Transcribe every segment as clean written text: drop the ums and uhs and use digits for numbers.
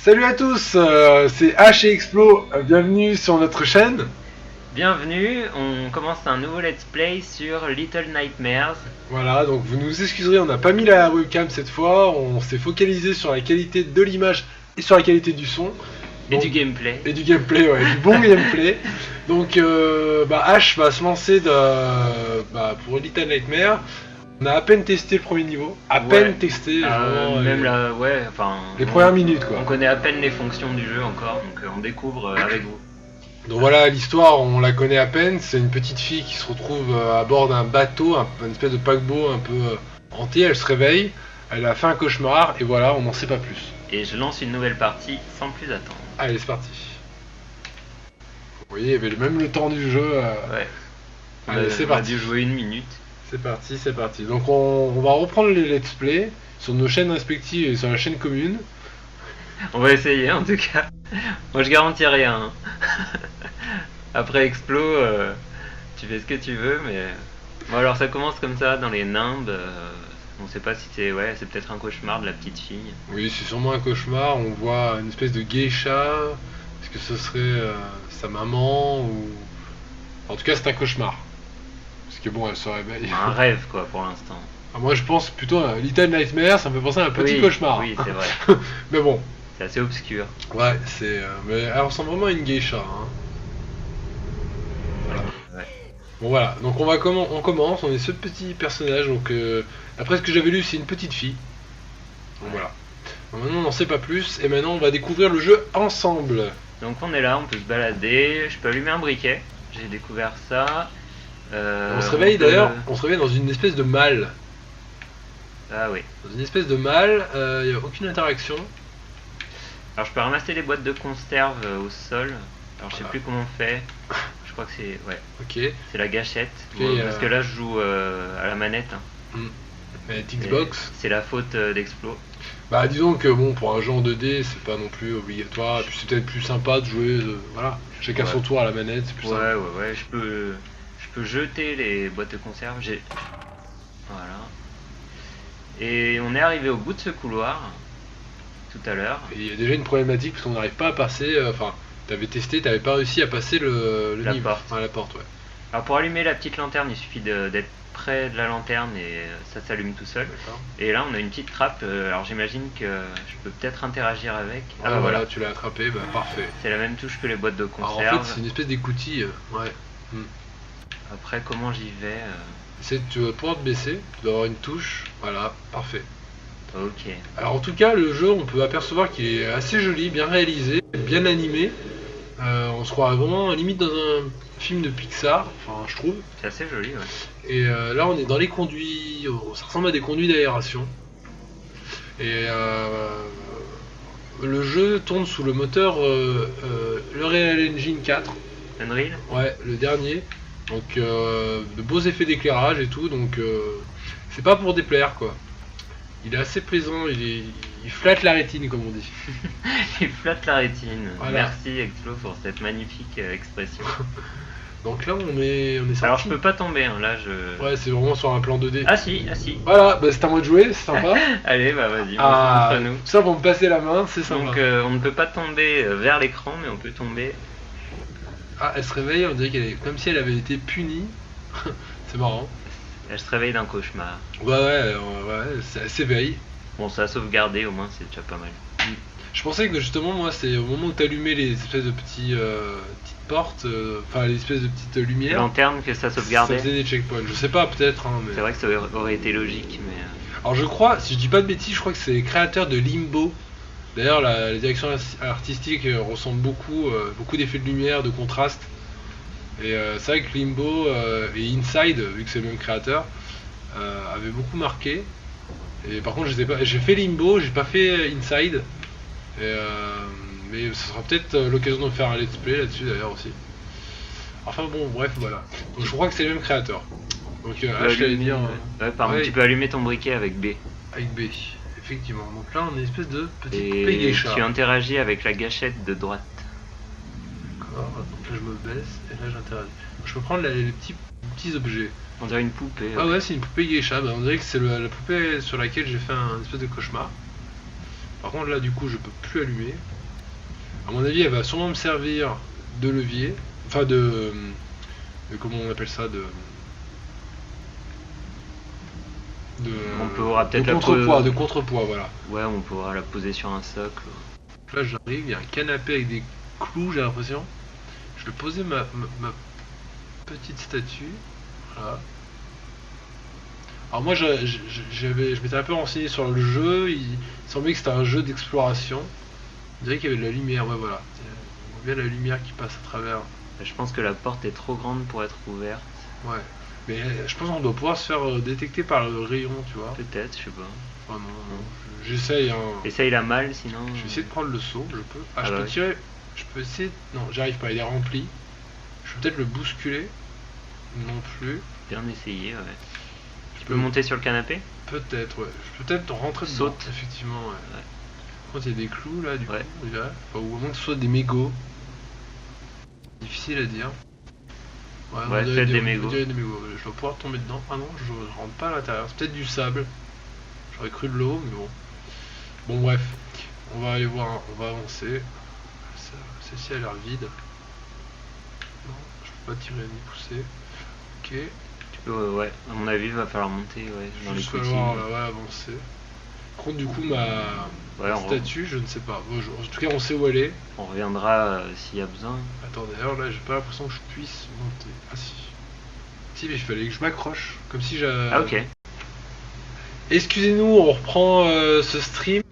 Salut à tous, c'est H et Explo, bienvenue sur notre chaîne. Bienvenue, on commence un nouveau let's play sur Little Nightmares. Voilà, donc vous nous excuserez, on n'a pas mis la webcam cette fois, on s'est focalisé sur la qualité de l'image et sur la qualité du son. Et du gameplay. Et du gameplay, ouais, du bon gameplay. Donc H va se lancer pour Little Nightmares. On a à peine testé le premier niveau, testé. Les premières minutes quoi. On connaît à peine les fonctions du jeu encore, donc on découvre avec vous. Donc voilà, l'histoire, on la connaît à peine. C'est une petite fille qui se retrouve à bord d'un bateau, une espèce de paquebot un peu hanté. Elle se réveille, elle a fait un cauchemar et voilà, on n'en sait pas plus. Et je lance une nouvelle partie sans plus attendre. Allez, c'est parti. Vous voyez, il y avait même le temps du jeu. Ouais. Allez, c'est parti. On a dû jouer 1 minute. C'est parti, c'est parti. Donc on va reprendre les let's play sur nos chaînes respectives et sur la chaîne commune. On va essayer en tout cas. Moi je garantis rien. Après Explo, tu fais ce que tu veux, mais bon, alors ça commence comme ça dans les nimbes. On sait pas si c'est c'est peut-être un cauchemar de la petite fille. Oui, c'est sûrement un cauchemar. On voit une espèce de geisha. Est-ce que ce serait sa maman ou en tout cas c'est un cauchemar. Parce que bon, elle se réveille. Un rêve quoi pour l'instant. Moi je pense plutôt à Little Nightmares, ça me fait penser à un petit cauchemar. Oui, c'est vrai. Mais bon. C'est assez obscur. Ouais, mais elle ressemble vraiment à une geisha. Voilà. Ouais. Bon voilà, donc on commence, on est ce petit personnage, donc après ce que j'avais lu c'est une petite fille. Donc voilà. Donc, maintenant on n'en sait pas plus, et maintenant on va découvrir le jeu ensemble. Donc on est là, on peut se balader, je peux allumer un briquet, j'ai découvert ça. On se réveille d'ailleurs, on se réveille dans une espèce de malle. Ah oui. Dans une espèce de malle, il n'y a aucune interaction. Alors je peux ramasser les boîtes de conserve au sol. Alors je sais plus comment on fait. Je crois que c'est Ok. C'est la gâchette. Okay, parce que là je joue à la manette. Xbox. C'est la faute d'Explo. Bah disons que bon, pour un jeu en 2D c'est pas non plus obligatoire. Et puis c'est peut-être plus sympa de jouer. Voilà. Chacun son tour à la manette, c'est plus sympa. Ouais. Je peux jeter les boîtes de conserve. Voilà. Et on est arrivé au bout de ce couloir. Tout à l'heure. Et il y a déjà une problématique parce qu'on n'arrive pas à passer. Enfin, t'avais testé, t'avais pas réussi à passer la porte, ouais. Alors pour allumer la petite lanterne, il suffit d'être près de la lanterne et ça s'allume tout seul. Et là, on a une petite trappe. Alors j'imagine que je peux peut-être interagir avec. Ah voilà, tu l'as attrapé, bah parfait. C'est la même touche que les boîtes de conserve. Alors en fait, c'est une espèce d'écoutille, ouais. Après, comment j'y vais Tu vas pouvoir te baisser, tu dois avoir une touche. Voilà, parfait. Ok. Alors en tout cas le jeu on peut apercevoir qu'il est assez joli, bien réalisé, bien animé. On se croit vraiment limite dans un film de Pixar, enfin je trouve. C'est assez joli ouais. Et là on est dans les conduits, ça ressemble à des conduits d'aération. Et le jeu tourne sous le moteur Unreal Engine 4. Unreal ? Ouais, le dernier. Donc de beaux effets d'éclairage et tout, donc c'est pas pour déplaire quoi. Il est assez plaisant, il flatte la rétine comme on dit. Il flatte la rétine. Voilà. Merci Explo pour cette magnifique expression. Donc là on est sorti. Alors je peux pas tomber, hein, là je... Ouais, c'est vraiment sur un plan 2D. Ah si. Voilà, bah c'est à moi de jouer, c'est sympa. Allez, bah vas-y, montre-nous. Ça pour me passer la main, c'est sympa. Donc on ne peut pas tomber vers l'écran, mais on peut tomber... Ah, elle se réveille, on dirait qu'elle est comme si elle avait été punie. C'est marrant. Elle se réveille d'un cauchemar. Ouais, elle s'éveille. Bon, ça a sauvegardé, au moins c'est déjà pas mal. Je pensais que justement, moi, c'est au moment où t'allumais les espèces de petites portes, enfin les espèces de petites lumières. Lanterne que ça sauvegardait. Ça faisait des checkpoints. Je sais pas, peut-être. Mais... C'est vrai que ça aurait été logique, mais. Alors je crois, si je dis pas de bêtises, je crois que c'est les créateurs de Limbo. D'ailleurs, la direction artistique ressemble beaucoup d'effets de lumière, de contraste. Et c'est vrai que Limbo et Inside, vu que c'est le même créateur, avaient beaucoup marqué. Et par contre, je sais pas, j'ai fait Limbo, j'ai pas fait Inside. Mais ce sera peut-être l'occasion de faire un let's play là-dessus d'ailleurs aussi. Enfin bon, bref, voilà. Donc je crois que c'est le même créateur. Donc je t'allais dire... pardon, tu peux allumer ton briquet avec B. Avec B, effectivement. Donc là, on est une espèce de petit Et geisha. tu interagis avec la gâchette de droite. D'accord, donc là je me baisse et là j'interagis. Je peux prendre les petits objets. On dirait une poupée. Ah ouais, c'est une poupée geisha. Bah, on dirait que c'est la poupée sur laquelle j'ai fait un espèce de cauchemar. Par contre là du coup je peux plus allumer. À mon avis elle va sûrement me servir de levier. Enfin comment on appelle ça, on pourra peut-être de contrepoids, voilà. Ouais, on pourra la poser sur un socle. Là j'arrive, il y a un canapé avec des clous, j'ai l'impression. Je vais poser ma petite statue. Voilà. Alors moi je m'étais un peu renseigné sur le jeu, il semblait que c'était un jeu d'exploration. On dirait qu'il y avait de la lumière, ouais voilà. On voit bien la lumière qui passe à travers. Je pense que la porte est trop grande pour être ouverte. Ouais. Mais je pense qu'on doit pouvoir se faire détecter par le rayon, tu vois. Peut-être, je sais pas. Oh non, j'essaye hein. Essaye la malle sinon. Je vais essayer de prendre le seau, je peux. Ah, Ah je bah peux ouais. tirer. Je peux essayer. Non, j'arrive pas, il est rempli. Je peux peut-être le bousculer. Non plus. Bien essayé, ouais. Je Tu peux monter sur le canapé? Peut-être, ouais. Je peux peut-être rentrer dedans. Saute. Effectivement, ouais. Ouais. Par contre, il y a des clous là, du Ouais. coup, on dirait. Enfin, ou au moins que ce soit des mégots. Difficile à dire. Ouais, on dirait peut-être des mégots. on dirait des mégots. Je dois pouvoir tomber dedans. Ah non, je rentre pas à l'intérieur. C'est peut-être du sable. J'aurais cru de l'eau, mais bon. Bon, bref. On va aller voir, on va avancer. Celle-ci a l'air vide. Non, je peux pas tirer ni pousser. Ok. Tu peux, ouais. À mon avis, il va falloir monter, ouais, dans les Juste coutilles. falloir ouais, avancer. Par contre, du coup, ma Ouais, statue, je ne sais pas. Bon, en tout cas, on sait où elle est. On reviendra s'il y a besoin. Attends, d'ailleurs, là, j'ai pas l'impression que je puisse monter. Ah si. Si, mais il fallait que je m'accroche. Comme si j'avais... Ah ok. Excusez-nous, on reprend ce stream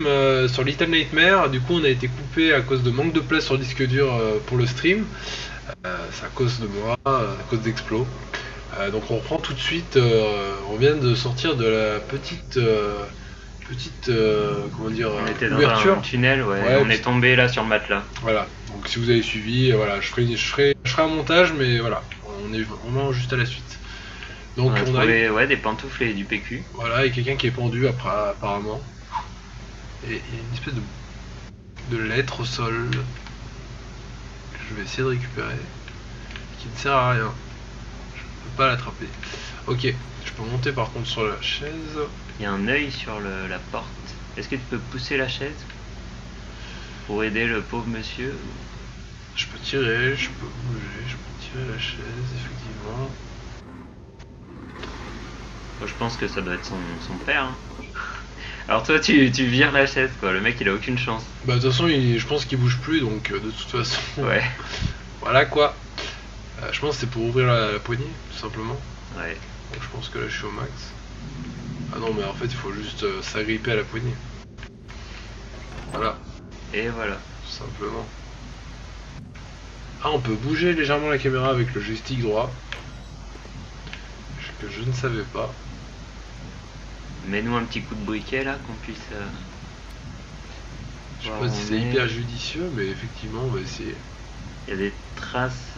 sur Little Nightmare. Du coup, on a été coupé à cause de manque de place sur le disque dur pour le stream. C'est à cause de moi, à cause d'Explo. Donc on reprend tout de suite. On vient de sortir de la petite comment dire, On était dans ouverture. un tunnel, ouais. Ouais, On est tombé là sur le matelas. Voilà. Donc si vous avez suivi, voilà, je ferai un montage, mais voilà, on est vraiment juste à la suite. Donc On a on trouvé arrive. ouais, des pantoufles et du PQ. Voilà, et quelqu'un qui est pendu après, apparemment. Et il y a une espèce de lettre au sol que je vais essayer de récupérer, qui ne sert à rien. Je ne peux pas l'attraper. Ok, je peux monter par contre sur la chaise. Il y a un œil sur la porte. Est-ce que tu peux pousser la chaise pour aider le pauvre monsieur? Je peux tirer, je peux bouger, je peux tirer la chaise, effectivement. Moi, je pense que ça doit être son père. Hein. Alors toi, tu vires la chaise, quoi. Le mec, il a aucune chance. Bah de toute façon, je pense qu'il bouge plus, donc de toute façon... Ouais. Voilà quoi. Je pense que c'est pour ouvrir la poignée, tout simplement. Ouais. Donc je pense que là je suis au max. Ah non, mais en fait il faut juste s'agripper à la poignée. Voilà, Et voilà. tout simplement. Ah, on peut bouger légèrement la caméra avec le joystick droit. Que je ne savais pas. Mets-nous un petit coup de briquet là, qu'on puisse. Je sais voir pas où si on c'est est. hyper judicieux, mais effectivement on va essayer. Il y a des traces.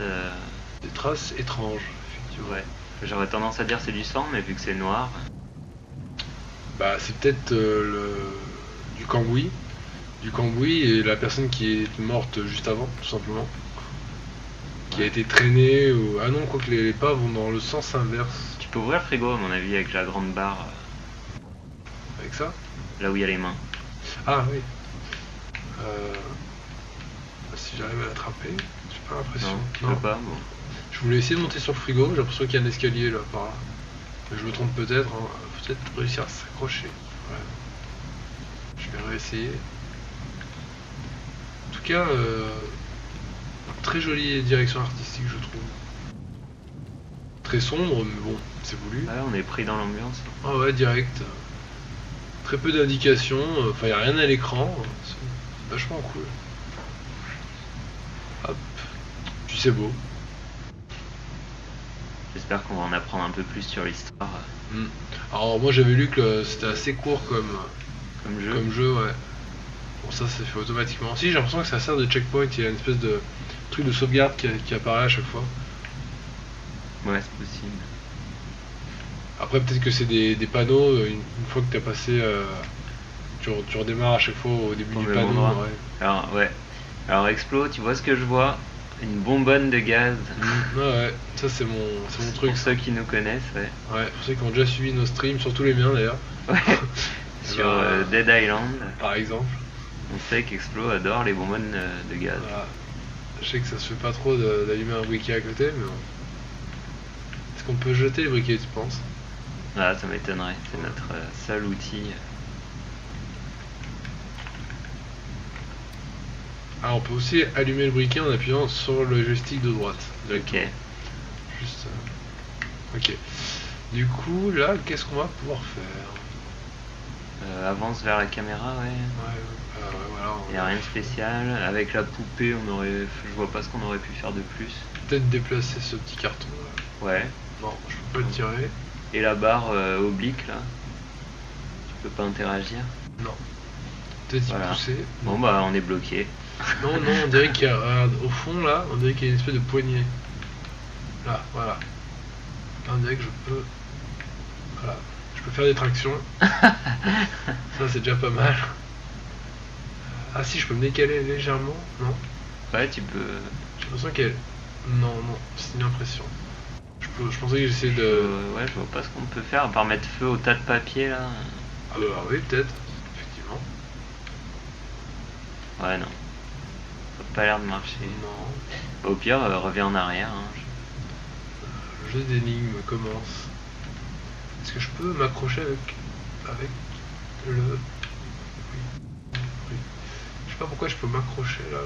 Des traces étranges, effectivement. Ouais. J'aurais tendance à dire c'est du sang, mais vu que c'est noir. Bah c'est peut-être du cambouis. Du cambouis et la personne qui est morte juste avant, tout simplement. Qui a été traînée ou... Ah non, quoi que les pas vont dans le sens inverse. Tu peux ouvrir le frigo, à mon avis, avec la grande barre, Avec ça? là où il y a les mains. Ah oui. Si j'arrive à l'attraper, j'ai pas l'impression. Non, tu peux pas. Bon. Je voulais essayer de monter sur le frigo, j'ai l'impression qu'il y a un escalier là par là. Mais je me trompe peut-être, hein. Peut-être réussir à s'accrocher. Ouais. Je vais réessayer. En tout cas, très jolie direction artistique je trouve. Très sombre, mais bon, c'est voulu. Ouais, on est pris dans l'ambiance. Ah ouais, direct. Très peu d'indications, enfin il a rien à l'écran, c'est vachement cool. Hop. Puis c'est beau. J'espère qu'on va en apprendre un peu plus sur l'histoire Alors moi j'avais lu que c'était assez court comme jeu. ouais. Bon ça c'est fait automatiquement. Si j'ai l'impression que ça sert de checkpoint, il y a une espèce de truc de sauvegarde qui apparaît à chaque fois. Ouais, c'est possible. Après peut-être que c'est des panneaux, une fois que tu as passé, tu redémarres à chaque fois au début Au du même panneau. endroit. Ouais. Alors, ouais. Alors, Explo, tu vois ce que je vois? Une bonbonne de gaz. Ouais, ça c'est mon truc. Pour ceux qui nous connaissent, ouais. Ouais, pour ceux qui ont déjà suivi nos streams, surtout les miens d'ailleurs. Ouais. Sur Dead Island. Par exemple. On sait qu'Explo adore les bonbonnes de gaz. Voilà. Je sais que ça se fait pas trop d'allumer un briquet à côté, mais bon. Est-ce qu'on peut jeter les briquets, tu penses? Ah, ça m'étonnerait, c'est notre seul outil. Ah, on peut aussi allumer le briquet en appuyant sur le joystick de droite. Ok. Juste. Ok. Du coup, là, qu'est-ce qu'on va pouvoir faire? Avance vers la caméra, ouais. Ouais, voilà. Il n'y a rien de spécial. Avec la poupée, je vois pas ce qu'on aurait pu faire de plus. Peut-être déplacer ce petit carton là. Ouais. Non, je peux pas le tirer. Et la barre oblique là, tu peux pas interagir. Non. Peut-être y Voilà. pousser. Bon bah on est bloqué. Non, on dirait qu'il y a, regarde, au fond là, on dirait qu'il y a une espèce de poignée. Là, voilà. Là, on dirait que je peux. Voilà. Je peux faire des tractions. Ça, c'est déjà pas mal. Ah, si, je peux me décaler légèrement. Non. Ouais, tu peux. J'ai l'impression qu'elle. Non, c'est une impression. Je pensais que j'essayais de. Ouais, je vois pas ce qu'on peut faire à part mettre feu au tas de papier là. Ah, bah oui, peut-être. Effectivement. Ouais, non. Ça a pas l'air de marcher. Non. Au pire, reviens en arrière. Hein. Le jeu d'énigmes commence. Est-ce que je peux m'accrocher avec le... Oui. Je sais pas pourquoi je peux m'accrocher là,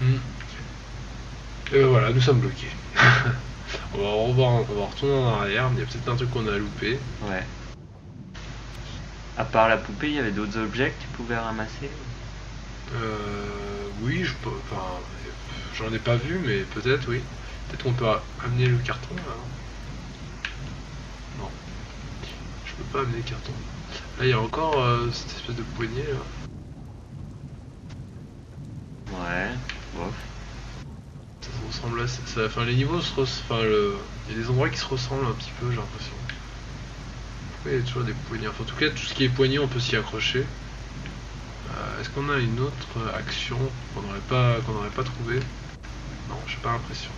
mais... Et ben voilà, nous sommes bloqués. on va retourner en arrière, mais il y a peut-être un truc qu'on a loupé. Ouais. À part la poupée, il y avait d'autres objets que tu pouvais ramasser? Oui, enfin, j'en ai pas vu, mais peut-être, oui. Peut-être qu'on peut amener le carton là. Non. Je peux pas amener le carton. Là, il y a encore cette espèce de poignée là. Ouais, bof. Ça se ressemble à... Enfin, les niveaux se ressemblent... Il y a des endroits qui se ressemblent un petit peu, j'ai l'impression. Pourquoi il y a toujours des poignées? Enfin, en tout cas, tout ce qui est poignée, on peut s'y accrocher. Est-ce qu'on a une autre action qu'on n'aurait pas trouvé? Non, j'ai pas l'impression.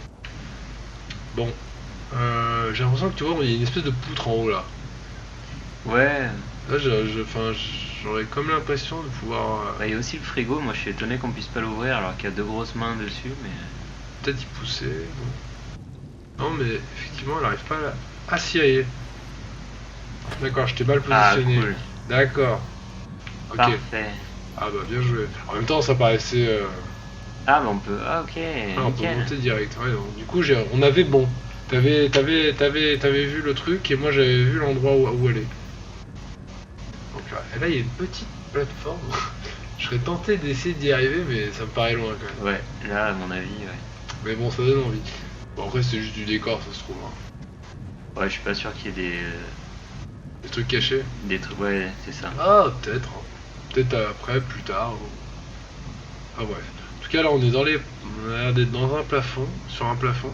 Bon. J'ai l'impression que tu vois, il y a une espèce de poutre en haut là. Ouais. Là, j'aurais comme l'impression de pouvoir... Bah, il y a aussi le frigo, moi je suis étonné qu'on puisse pas l'ouvrir alors qu'il y a deux grosses mains dessus, mais... Peut-être y pousser, bon. Non, mais effectivement, elle arrive pas à... Ah si, elle y est. D'accord, je t'ai mal positionné. Ah, cool. D'accord. Ok. Parfait. Ah bah, bien joué. En même temps, ça paraissait... Ah, mais on peut... Ah, ok, on peut nickel. monter direct. Ouais, donc, du coup, on avait bon. T'avais vu le truc et moi j'avais vu l'endroit où aller. Donc là, il y a une petite plateforme. Je serais tenté d'essayer d'y arriver, mais ça me paraît loin quand même. Ouais, là, à mon avis, ouais. Mais bon, ça donne envie. Bon, après, c'est juste du décor, ça se trouve. Hein. Ouais, je suis pas sûr qu'il y ait Des trucs cachés. des trucs... Ouais, c'est ça. Ah, peut-être. Peut-être après, plus tard. Ah, bref. En tout cas, là, on est dans les... On a l'air d'être dans un plafond, sur un plafond.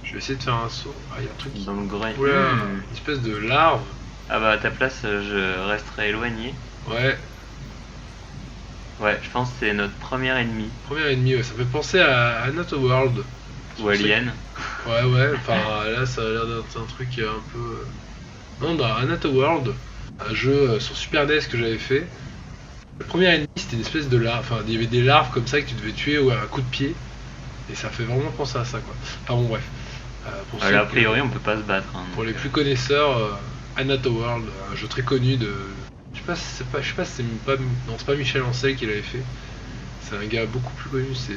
Je vais essayer de faire un saut. Ah, il y a un truc qui... Dans le grenier. Oula, une espèce de larve. Ah bah, à ta place, je resterai éloigné. Ouais. Ouais, je pense que c'est notre premier ennemi. Premier ennemi, ouais. Ça fait penser à Another World. Ou Alien. Ouais, enfin là ça a l'air d'être un truc un peu... Non, dans Another World, un jeu sur Super NES que j'avais fait, le premier ennemi c'était une espèce de larve, enfin il y avait des larves comme ça que tu devais tuer à un coup de pied, et ça fait vraiment penser à ça quoi. Enfin bon bref. Pour Là, a priori on peut pas se battre. Hein, pour les plus connaisseurs, Another World, un jeu très connu de... Je sais pas si c'est pas... Non, c'est pas Michel Ancel qui l'avait fait. C'est un gars beaucoup plus connu, c'est...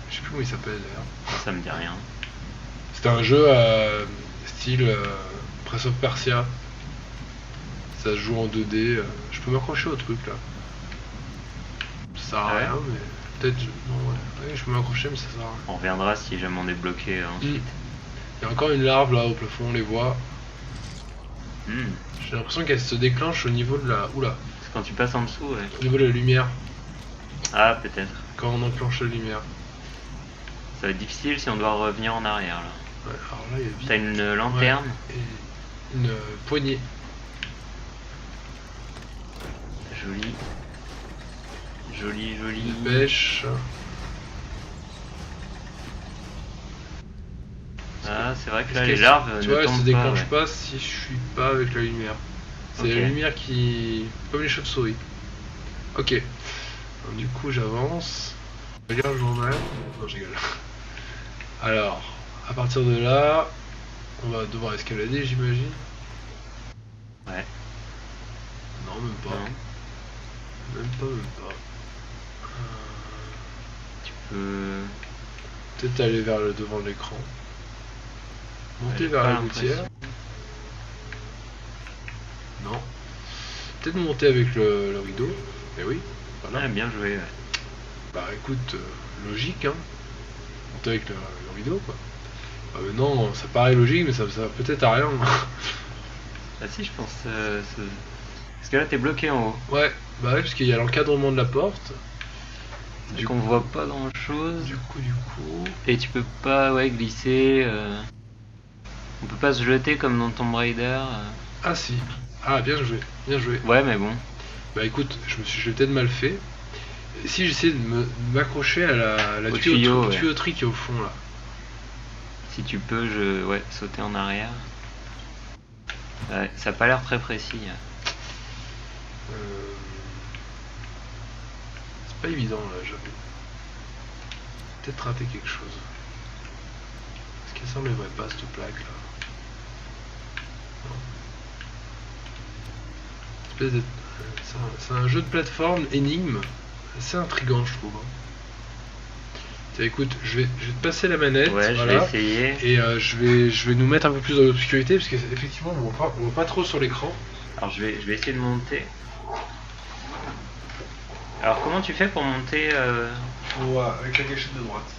Je sais plus comment il s'appelle d'ailleurs. Ça me dit rien. C'était un jeu style Prince of Persia. Ça se joue en 2D. Je peux m'accrocher au truc là. Ça sert à rien, mais peut-être. Non, ouais. Je peux m'accrocher, mais ça sert à rien. On reviendra si jamais on est bloqué ensuite. Il y a encore une larve là au plafond, on les voit. J'ai l'impression qu'elle se déclenche au niveau de la. Oula. C'est quand tu passes en dessous, ouais. Au niveau de la lumière. Ah, peut-être. Quand on enclenche la lumière. Ça va être difficile si on doit revenir en arrière là. Ouais, alors là, il y a vite. T'as une lanterne. Ouais, et une poignée. Joli. Joli. Une pêche. Ah, c'est vrai que là les larves tu ne vois, elles tombent se déclenchent pas. pas si je suis pas avec la lumière. C'est Ok. la lumière qui... comme les chauves-souris. Ok. Alors, du coup, j'avance. Je regarde le journal. Non, je rigole. Alors, à partir de là, on va devoir escalader, j'imagine. Ouais. Non, même pas. Non. Même pas, même pas. Tu peux. Peut-être aller vers le devant de l'écran. Monter J'ai vers pas la l'impression. gouttière. Non. Peut-être monter avec le rideau. Eh oui, voilà. Ah, bien joué. Ouais. Bah écoute, logique, hein. Monter avec le rideau, quoi. Non, ça paraît logique, mais ça peut-être à rien. Ah si, je pense. Parce que là, t'es bloqué en haut. Ouais, bah ouais, parce qu'il y a l'encadrement de la porte. Du coup, on voit pas grand chose. Du coup. Et tu peux pas glisser. On peut pas se jeter comme dans Tomb Raider. Ah si. Ah, bien joué, bien joué. Ouais, mais bon. Bah écoute, j'ai peut-être mal fait. Et si j'essaie de m'accrocher à la Au tuyau, ouais. tuyauterie qui est au fond là. Si tu peux, sauter en arrière. Ouais, ça a pas l'air très précis. C'est pas évident là, j'avoue. Peut-être rater quelque chose. Est-ce qu'elle s'enlèverait pas cette plaque là? Non. Espèce de... C'est un jeu de plateforme énigme assez intriguant, je trouve. Tiens, écoute, je vais te passer la manette. Ouais, je voilà. vais essayer. Et je vais nous mettre un peu plus dans l'obscurité parce qu'effectivement on voit pas trop sur l'écran. Alors je vais essayer de monter. Alors comment tu fais pour monter Avec la gâchette de droite.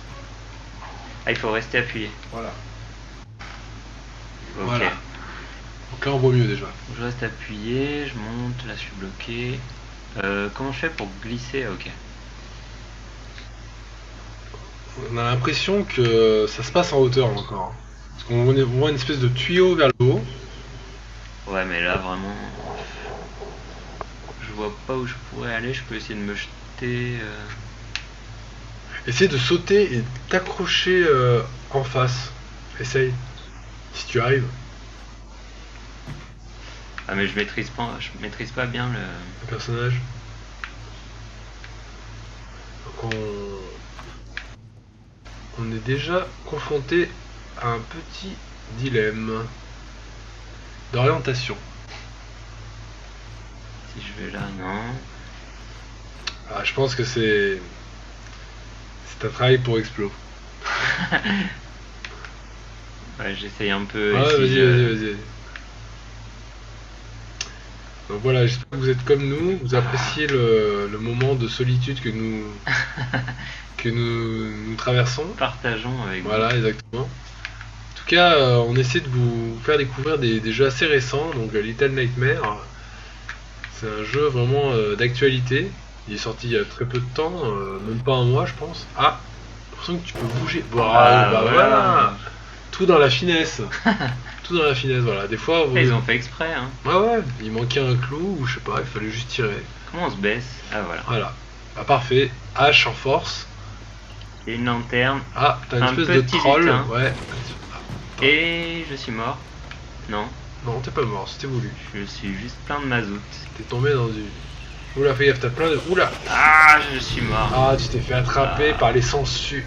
Ah, il faut rester appuyé. Voilà. Ok. Voilà. Donc là on voit mieux déjà. Je reste appuyé, je monte, là je suis bloqué. Comment je fais pour glisser? Ah, ok. On a l'impression que ça se passe en hauteur encore. Parce qu'on voit une espèce de tuyau vers le haut. Ouais, mais là vraiment, je vois pas où je pourrais aller. Je peux essayer de me jeter. Essaye de sauter et t'accrocher en face. Essaye. Si tu arrives. Ah, mais je maîtrise pas bien le. Le personnage. Donc on est déjà confronté à un petit dilemme d'orientation. Si je vais là, non. Ah, je pense que c'est un travail pour Explo. Ouais, j'essaye un peu. Ah, ici, vas-y. Donc voilà, j'espère que vous êtes comme nous, vous appréciez le moment de solitude que nous traversons. Partageons avec vous. Voilà, exactement. En tout cas, on essaie de vous faire découvrir des jeux assez récents. Donc Little Nightmare, c'est un jeu vraiment d'actualité. Il est sorti il y a très peu de temps, même pas un mois je pense. Ah, j'ai l'impression que tu peux bouger. Bah, voilà. Tout dans la finesse. Tout dans la finesse, voilà. Des fois, Ils ont fait exprès, hein. Ouais, il manquait un clou ou je sais pas, il fallait juste tirer. Comment on se baisse? Ah, voilà. Voilà. Bah, parfait. H en force. Et une lanterne. Ah, t'as une Un espèce de petit troll. lutin. Ouais. Et je suis mort. Non, Non, t'es pas mort, c'était voulu. je suis juste plein de mazout. T'es tombé dans une. Oula, fais gaffe, t'as plein de. Oula! Ah, je suis mort. Ah, tu t'es fait attraper par les sangsues.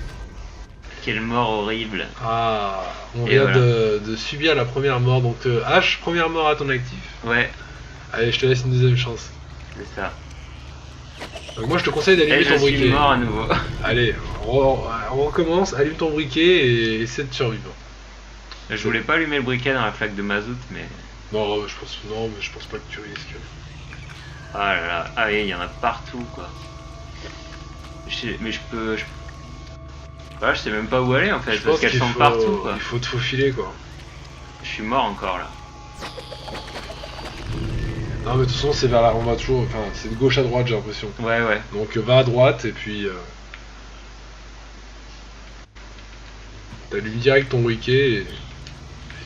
Quelle mort horrible. Ah, on Et vient voilà. de subir la première mort. Donc, H, première mort à ton actif. Ouais, Allez, je te laisse une deuxième chance. c'est ça. Donc, moi, je te conseille d'allumer Et je ton suis briquet. mort à nouveau. Allez, on recommence, allume ton briquet et essaie de survivre. Je voulais pas allumer le briquet dans la flaque de mazout, mais. Non, mais je pense pas que tu risques. Ah là là, ah oui, il y en a partout quoi. Mais je peux. Voilà, je sais même pas où aller en fait, Je parce pense qu'elles qu'il sont faut- partout quoi. Il faut te faufiler quoi. Je suis mort encore là. Non, mais de toute façon, c'est vers là. On va toujours. Enfin, c'est de gauche à droite, j'ai l'impression. Ouais, ouais. Donc, va à droite et puis. T'allumes direct ton briquet et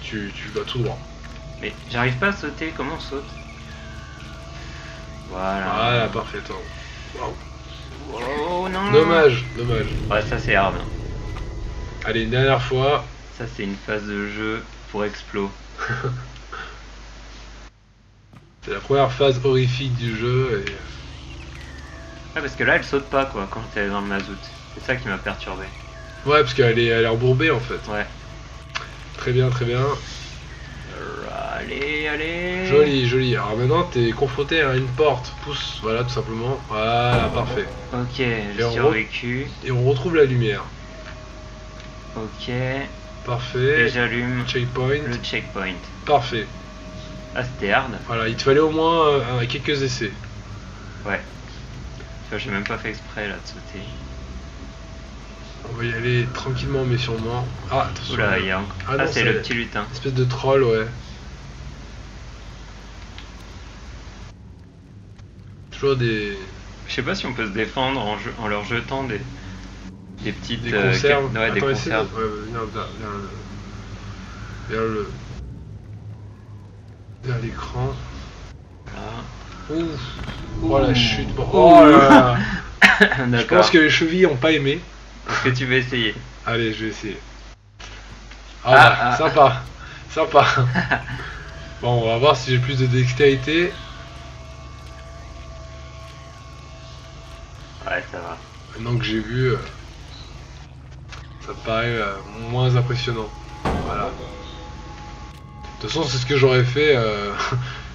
tu vas tout droit. Mais j'arrive pas à sauter, comment on saute? Voilà. Voilà, parfait. Attends. Wow. Oh non. Dommage. Ouais, ça c'est hard. Hein. Allez, une dernière fois. Ça c'est une phase de jeu pour Explo. C'est la première phase horrifique du jeu et... Ouais, parce que là, elle saute pas, quoi, quand elle est dans le mazout. C'est ça qui m'a perturbé. Ouais, parce qu'elle est embourbée en fait. Ouais. Très bien, très bien. Allez, allez. Joli, joli. Alors maintenant, t'es confronté à une porte. Pousse, voilà, tout simplement. Voilà, parfait. Ok, j'ai survécu. Et on retrouve la lumière. Ok. Parfait. Et j'allume Checkpoint. le checkpoint. Parfait. Ah, c'était hard. Voilà, il te fallait au moins quelques essais. Ouais. Tu vois, j'ai même pas fait exprès là de sauter. On va y aller tranquillement mais sûrement. Ah, attention. Oula, il y a encore... Ah non, c'est le petit lutin. Espèce de troll, ouais. Toujours des... Je sais pas si on peut se défendre en leur jetant des petites... Des conserves. Ouais, des conserves. Vers l'écran. Voilà. Ouf. Oh la chute. Oh là là. Je D'accord. pense que les chevilles ont pas aimé. Est-ce que tu veux essayer? Allez, je vais essayer. Ah, sympa. Sympa. Bon, on va voir si j'ai plus de dextérité. Ouais, ça va. Maintenant que j'ai vu, ça me paraît moins impressionnant. Voilà. De toute façon, c'est ce que j'aurais fait.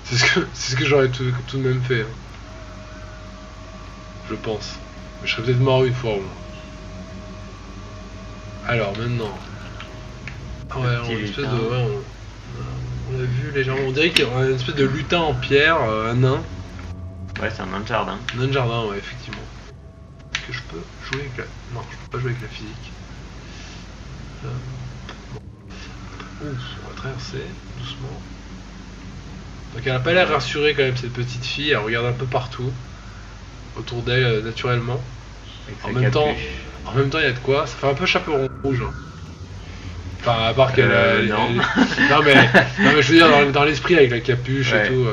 c'est ce que j'aurais tout de même fait. Hein. Je pense. Mais je serais peut-être mort une fois au moins. Alors maintenant. Ah ouais, on a vu légèrement. On dirait qu'il y a une espèce de lutin en pierre, un nain. Ouais, c'est un nain de jardin. Un nain de jardin, ouais, effectivement. Est-ce que je peux jouer avec la... Non, je peux pas jouer avec la physique. Bon. Ouf, on va traverser doucement. Donc elle a pas l'air rassurée quand même, cette petite fille. Elle regarde un peu partout autour d'elle naturellement. En même temps, il y a de quoi. Ça fait un peu chaperon rouge. Hein. Enfin, à part qu'elle non. non, mais je veux dire, dans l'esprit avec la capuche et tout.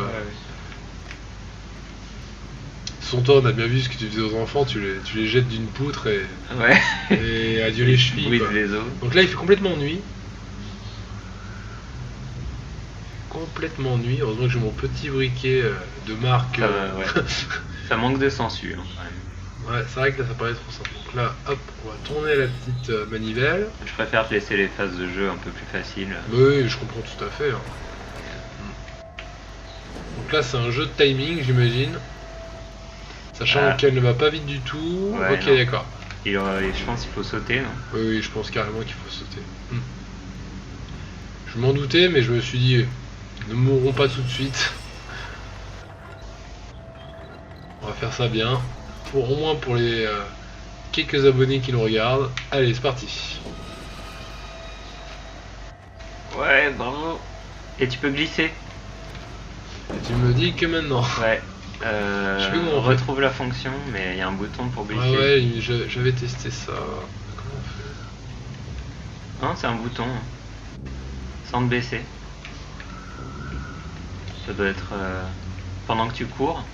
Son toi, on a bien vu ce que tu faisais aux enfants, tu les jettes d'une poutre et, et adieu les chevilles. Quoi. Les os. Donc là, il fait complètement nuit. Complètement nuit. Heureusement que j'ai mon petit briquet de marque. Ça manque de sensu. Hein, quand même. Ouais, c'est vrai que là, ça paraît trop simple. Donc là, hop, on va tourner la petite manivelle. Je préfère te laisser les phases de jeu un peu plus faciles. Oui, je comprends tout à fait. Hein. Donc là, c'est un jeu de timing, j'imagine. Sachant qu'elle ne va pas vite du tout. Ouais, ok, d'accord. Je pense qu'il faut sauter, non? Oui, je pense carrément qu'il faut sauter. Je m'en doutais, mais je me suis dit, ne mourrons pas tout de suite. On va faire ça bien. Au moins pour les quelques abonnés qui nous regardent. Allez, c'est parti. Ouais, bravo. Et tu peux glisser. Et tu me dis que maintenant. Ouais. On retrouve la fonction, mais il y a un bouton pour glisser. Ah ouais, j'avais testé ça. Comment on fait? Non, c'est un bouton. Sans te baisser. Ça doit être pendant que tu cours.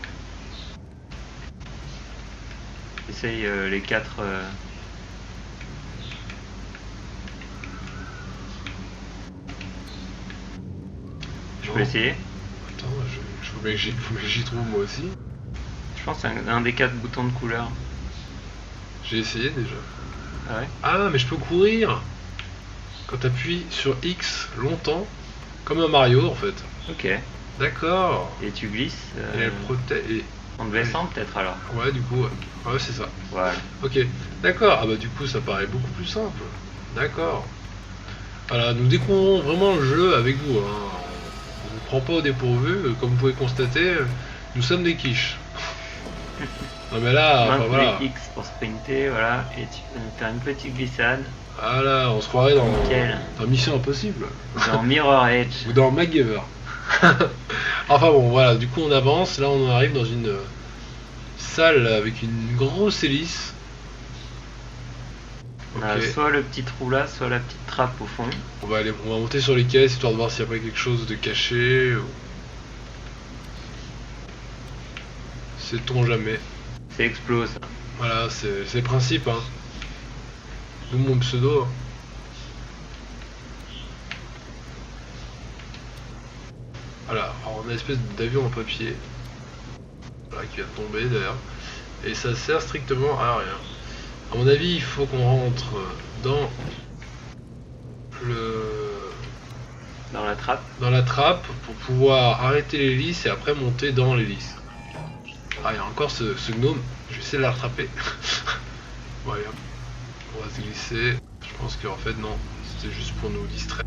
Essaye les 4. Je peux essayer? Attends, faut bien que j'y trouve moi aussi. Je pense que c'est un des 4 boutons de couleur. J'ai essayé déjà. Ah ouais? Ah, mais je peux courir quand t'appuies sur X longtemps, comme un Mario en fait. Ok. D'accord. Et tu glisses. Et elle protège. En te baissant peut-être alors. Ouais, du coup, ouais, c'est ça. Voilà. Ok, d'accord. Ah bah du coup, ça paraît beaucoup plus simple. D'accord. Voilà, nous découvrons vraiment le jeu avec vous. Hein. On ne prend pas au dépourvu. Comme vous pouvez constater, nous sommes des quiches. Non mais là, enfin, voilà. X pour sprinter, voilà. Et tu peux faire une petite glissade. Voilà, on se croirait dans Mission Impossible. Dans Mirror Edge. Ou dans MacGyver. Enfin bon, voilà, du coup on avance. Là on arrive dans une salle avec une grosse hélice. On a soit le petit trou là, soit la petite trappe au fond. On va monter sur les caisses histoire de voir s'il n'y a pas quelque chose de caché. Sait-on jamais. C'est Explo ça. Voilà, c'est le principe. Hein. D'où mon pseudo. Voilà, alors on a une espèce d'avion en papier. Voilà, qui vient de tomber d'ailleurs. Et ça sert strictement à rien. À mon avis, il faut qu'on rentre dans dans la trappe pour pouvoir arrêter l'hélice et après monter dans l'hélice. Ah, il y a encore ce gnome. Je vais essayer de la rattraper. Voilà. On va se glisser. Je pense qu'en fait, non. C'était juste pour nous distraire.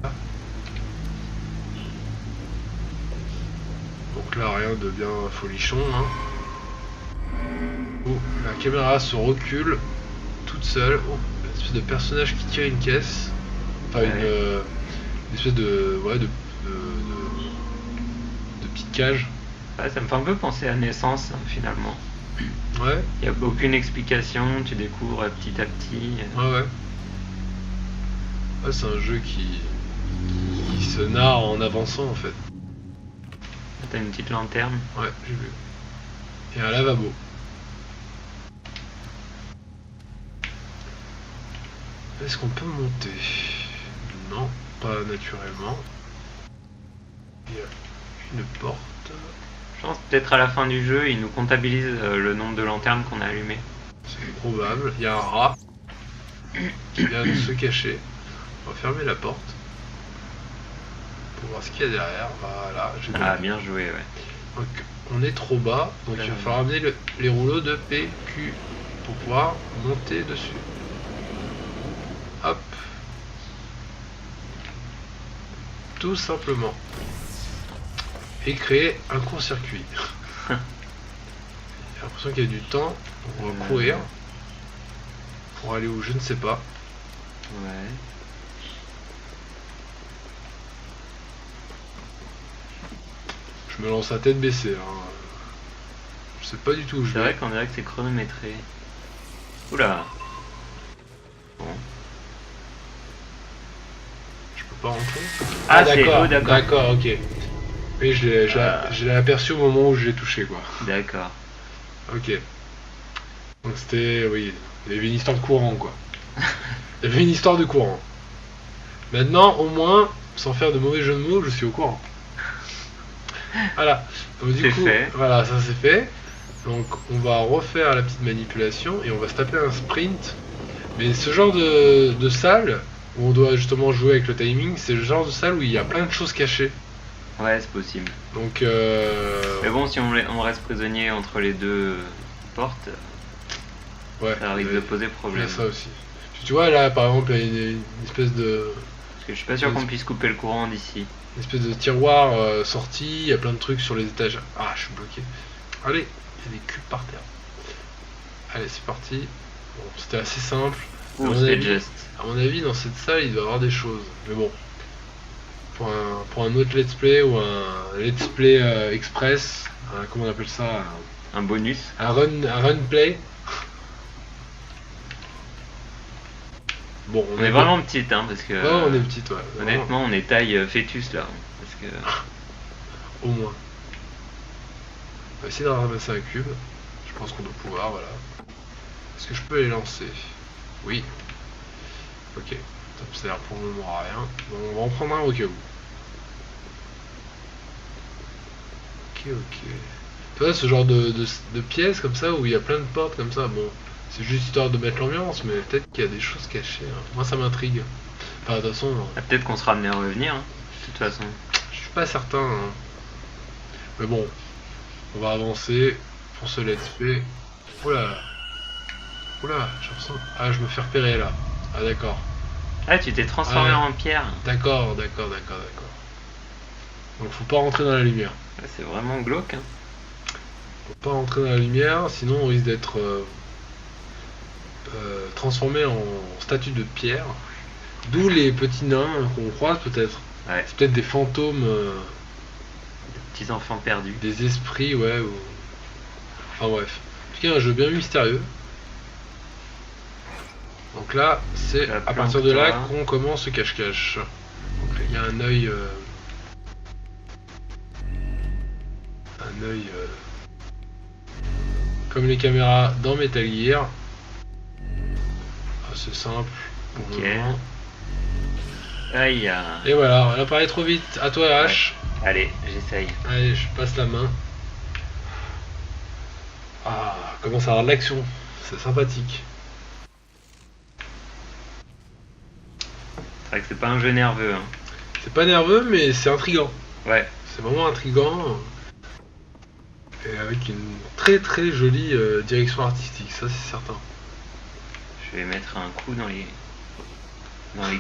Donc là, rien de bien folichon. Hein. Oh, la caméra se recule toute seule. Oh, une espèce de personnage qui tire une caisse. Enfin, une espèce de. Ouais, de petite cage. Ouais, ça me fait un peu penser à Naissance, hein, finalement. Ouais. Il n'y a aucune explication, tu découvres petit à petit. Ouais. Ouais, c'est un jeu qui se narre en avançant en fait. T'as une petite lanterne. Ouais, j'ai vu. Et un lavabo. Est-ce qu'on peut monter? Non, pas naturellement. Il y a une porte. Je pense peut-être à la fin du jeu, il nous comptabilise le nombre de lanternes qu'on a allumées. C'est probable. Il y a un rat qui vient de se cacher. On va fermer la porte pour voir ce qu'il y a derrière. Voilà. Ah, bien joué, ouais. Donc, on est trop bas, donc il va falloir amener les rouleaux de PQ pour pouvoir monter dessus. Hop. Tout simplement. Et créer un court-circuit. J'ai l'impression qu'il y a du temps, donc on va courir pour aller où je ne sais pas. Ouais. Je me lance à tête baissée. Hein. Je sais pas du tout où je vais. C'est vrai qu'on dirait que c'est chronométré. Oula. Bon. Je peux pas rentrer. Ah, d'accord. D'accord, ok. Oui, je l'ai aperçu au moment où je l'ai touché, quoi. D'accord. Ok. Donc c'était, oui, il y avait une histoire de courant, quoi. Il y avait une histoire de courant. Maintenant, au moins, sans faire de mauvais jeu de mots, je suis au courant. Voilà. Donc, du coup, fait. Voilà, ça c'est fait. Donc on va refaire la petite manipulation et on va se taper un sprint. Mais ce genre de salle où on doit justement jouer avec le timing, c'est le genre de salle où il y a plein de choses cachées. Ouais, c'est possible. Donc mais bon, si on reste prisonnier entre les deux portes, ouais, ça risque de poser problème. Il y a ça aussi. Tu vois là par exemple il y a une espèce de... Parce que je suis pas sûr qu'on puisse couper le courant d'ici. Une espèce de tiroir sorti, il y a plein de trucs sur les étages. Ah, je suis bloqué. Allez, il y a des cubes par terre. Allez, c'est parti. Bon, c'était assez simple. C'était juste. À mon avis, dans cette salle, il doit y avoir des choses. Mais bon, pour un autre let's play ou un let's play express, comment on appelle ça, un bonus, un run play. Bon, on est vraiment petite, hein, parce que. Ouais, on est petite, ouais. Honnêtement, on est taille fœtus là, parce que. Au moins. On va essayer de ramasser un cube. Je pense qu'on doit pouvoir, voilà. Est-ce que je peux les lancer? Oui. Ok. Ça me sert pour le moment à rien. Bon, on va en prendre un au cas où. Ok. Tu vois, ce genre de pièces comme ça où il y a plein de portes comme ça, bon. C'est juste histoire de mettre l'ambiance, mais peut-être qu'il y a des choses cachées. Hein. Moi, ça m'intrigue. Enfin, de toute façon... Ah, peut-être qu'on sera amené à revenir, hein, de toute façon. Je suis pas certain. Hein. Mais bon, on va avancer pour ce let's play. Oula, j'ai l'impression... Ah, je me fais repérer, là. Ah, d'accord. Ah, tu t'es transformé en pierre. D'accord. Donc, faut pas rentrer dans la lumière. Ouais, c'est vraiment glauque, hein. Faut pas rentrer dans la lumière, sinon on risque d'être... transformé en statue de pierre, d'où les petits nains qu'on croise peut-être. Ouais. C'est peut-être des fantômes, des petits enfants perdus, des esprits, ouais. Ou... Enfin bref. En tout cas, un jeu bien mystérieux. Donc là, c'est à partir de là qu'on commence ce cache-cache. Donc il y a un œil, comme les caméras dans Metal Gear. C'est simple. Ok. Aïe. Et voilà, on a parlé trop vite. À toi, H. Ouais. Allez, j'essaye. Allez, je passe la main. Ah, commence à avoir de l'action. C'est sympathique. C'est vrai que c'est pas un jeu nerveux. Hein. C'est pas nerveux, mais c'est intriguant. Ouais. C'est vraiment intriguant. Et avec une très très jolie direction artistique, ça c'est certain. Je vais mettre un coup dans les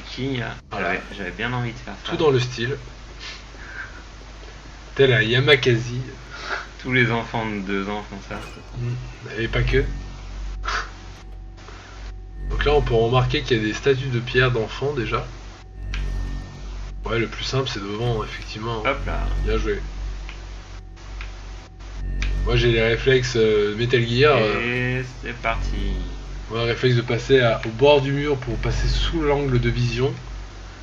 quilles là. Voilà. J'avais bien envie de faire ça. Tout dans le style. Tel un Yamakasi. Tous les enfants de 2 ans font ça. Et pas que. Donc là on peut remarquer qu'il y a des statues de pierre d'enfants déjà. Ouais, le plus simple c'est devant, effectivement. Hop là. Bien joué. Moi j'ai les réflexes Metal Gear. Et c'est parti. Moi, le réflexe de passer au bord du mur pour passer sous l'angle de vision.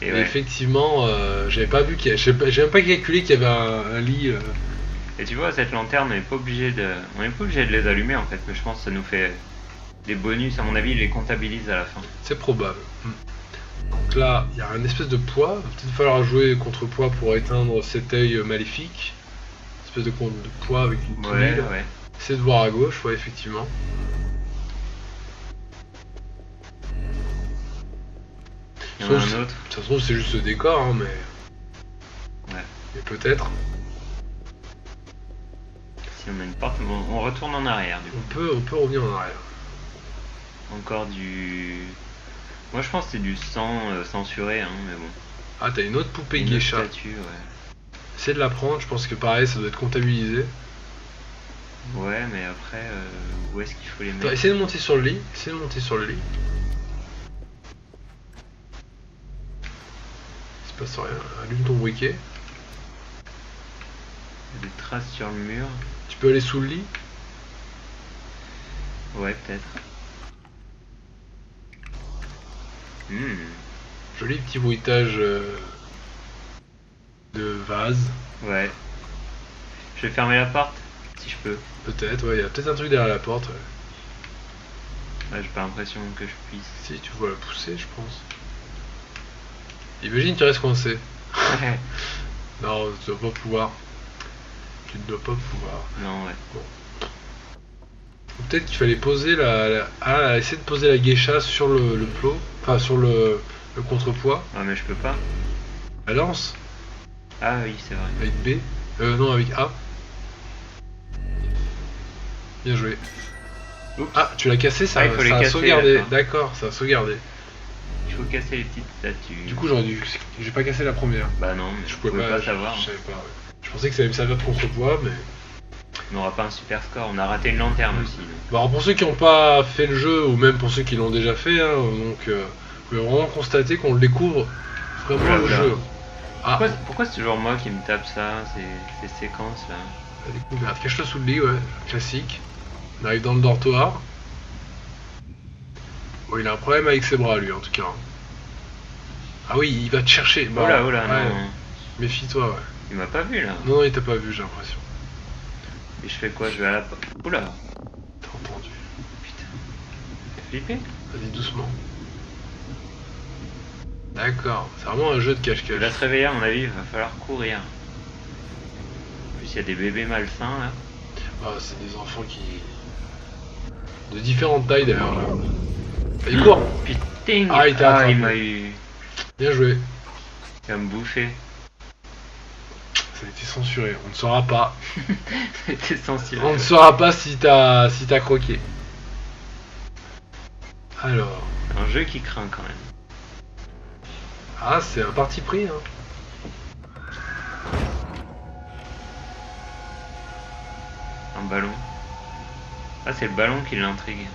Et ouais. Effectivement, j'avais pas vu qu'il y a... J'ai même pas calculé qu'il y avait un lit. Et tu vois, cette lanterne, on n'est pas obligé de les allumer en fait, mais je pense que ça nous fait des bonus. À mon avis, ils les comptabilisent à la fin. C'est probable. Donc là, il y a un espèce de poids. Il va peut-être falloir jouer contre poids pour éteindre cet œil maléfique. Espèce de poids avec une tuile. Ouais. Essaye de voir à gauche, ouais, effectivement. Il y en a un autre. Ça se trouve, c'est juste le décor, hein, mais. Ouais. Mais peut-être. Si on a une porte, on retourne en arrière du coup. On peut revenir en arrière. Encore du. Moi je pense que c'est du sang censuré, hein, mais bon. Ah, t'as une autre poupée Une geisha. statue, ouais. Essaye de la prendre, je pense que pareil, ça doit être comptabilisé. Ouais, mais après, où est-ce qu'il faut les mettre? Attends, essaye de monter sur le lit. Essaye de monter sur le lit. Il se passe rien. Allume ton briquet. Des traces sur le mur. Tu peux aller sous le lit. Ouais, peut-être. Joli petit bruitage de vase. Ouais. Je vais fermer la porte, si je peux. Peut-être, ouais, il y a peut-être un truc derrière la porte. Ouais. Ouais, j'ai pas l'impression que je puisse. Si, tu vois la pousser, je pense. Imagine, tu restes coincé. Non, tu dois pas pouvoir. Tu ne dois pas pouvoir. Non, ouais. Bon. Peut-être qu'il fallait poser essayer de poser la geisha sur le plot, enfin sur le contrepoids. Ah, mais je peux pas. La lance. Ah oui, c'est vrai. Avec B. Non, avec A. Bien joué. Oups. Ah, tu l'as cassé, ça, Ah, il faut les ça a casser, sauvegardé. d'accord. D'accord, ça a sauvegardé. Il faut casser les petites statues. Du coup, j'ai pas cassé la première. Bah non, mais Je pouvais pas savoir. Je savais pas. Ouais. Je pensais que ça allait me servir de contrepoids, mais. On n'aura pas un super score, on a raté une lanterne aussi. Donc. Bon, alors pour ceux qui n'ont pas fait le jeu, ou même pour ceux qui l'ont déjà fait, hein, donc vous pouvez vraiment constater qu'on le découvre vraiment le jeu. Ah, Pourquoi c'est toujours moi qui me tape ça, ces séquences là? la découverte. Cache-toi sous le lit, ouais, classique. On arrive dans le dortoir. Bon, il a un problème avec ses bras, lui, en tout cas. Ah oui, il va te chercher. Bah, Oh là, ouais, non. méfie-toi, ouais. Il m'a pas vu là. Non, il t'a pas vu, j'ai l'impression. Et je fais quoi? Je vais à la porte. Oula. T'as entendu. Putain. Fais flipper. Vas-y, doucement. D'accord, c'est vraiment un jeu de Il cache-cache. va se réveiller, à mon avis, il va falloir courir. En plus, il y a des bébés malsains là. Ah, c'est des enfants qui. De différentes tailles d'ailleurs. Là. Il court. Putain. Ah, il t'a attrapé. Il m'a eu. Bien joué. Il va me bouffer. Ça a été censuré, on ne saura pas. C'était censuré. On ne saura pas si t'as croqué. Alors. Un jeu qui craint quand même. Ah, c'est un parti pris, hein. Un ballon. Ah, c'est le ballon qui l'intrigue.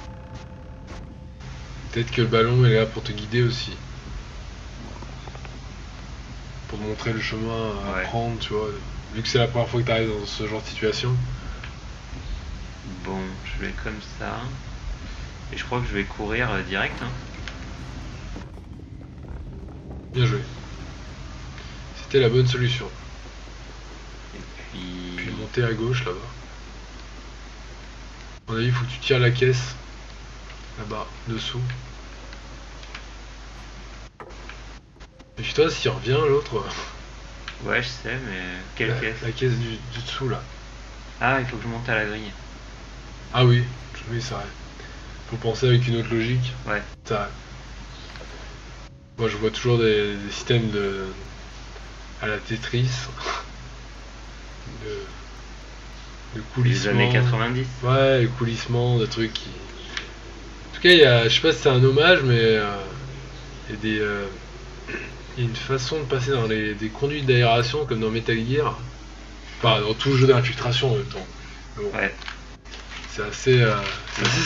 Peut-être que le ballon est là pour te guider aussi. Pour te montrer le chemin à prendre, tu vois. Vu que c'est la première fois que tu arrives dans ce genre de situation. Bon, je vais comme ça. Et je crois que je vais courir direct. Hein. Bien joué. C'était la bonne solution. Et Puis monter à gauche là-bas. À mon avis, il faut que tu tires la caisse. Là-bas, dessous. Et puis toi, s'il revient, l'autre. Ouais, je sais, mais quelle caisse? La caisse du dessous là. Ah, il faut que je monte à la grille. Ah oui, oui, c'est vrai. Faut penser avec une autre logique. Ouais. C'est vrai. Moi, je vois toujours des systèmes à la Tetris. de Les coulissements. années 90. Ouais, les coulissements, des trucs qui. En tout cas, je sais pas si c'est un hommage, mais il y a il y a une façon de passer dans des conduites d'aération comme dans Metal Gear. Enfin, dans tout le jeu d'infiltration en même temps. Mais bon, Ouais. c'est assez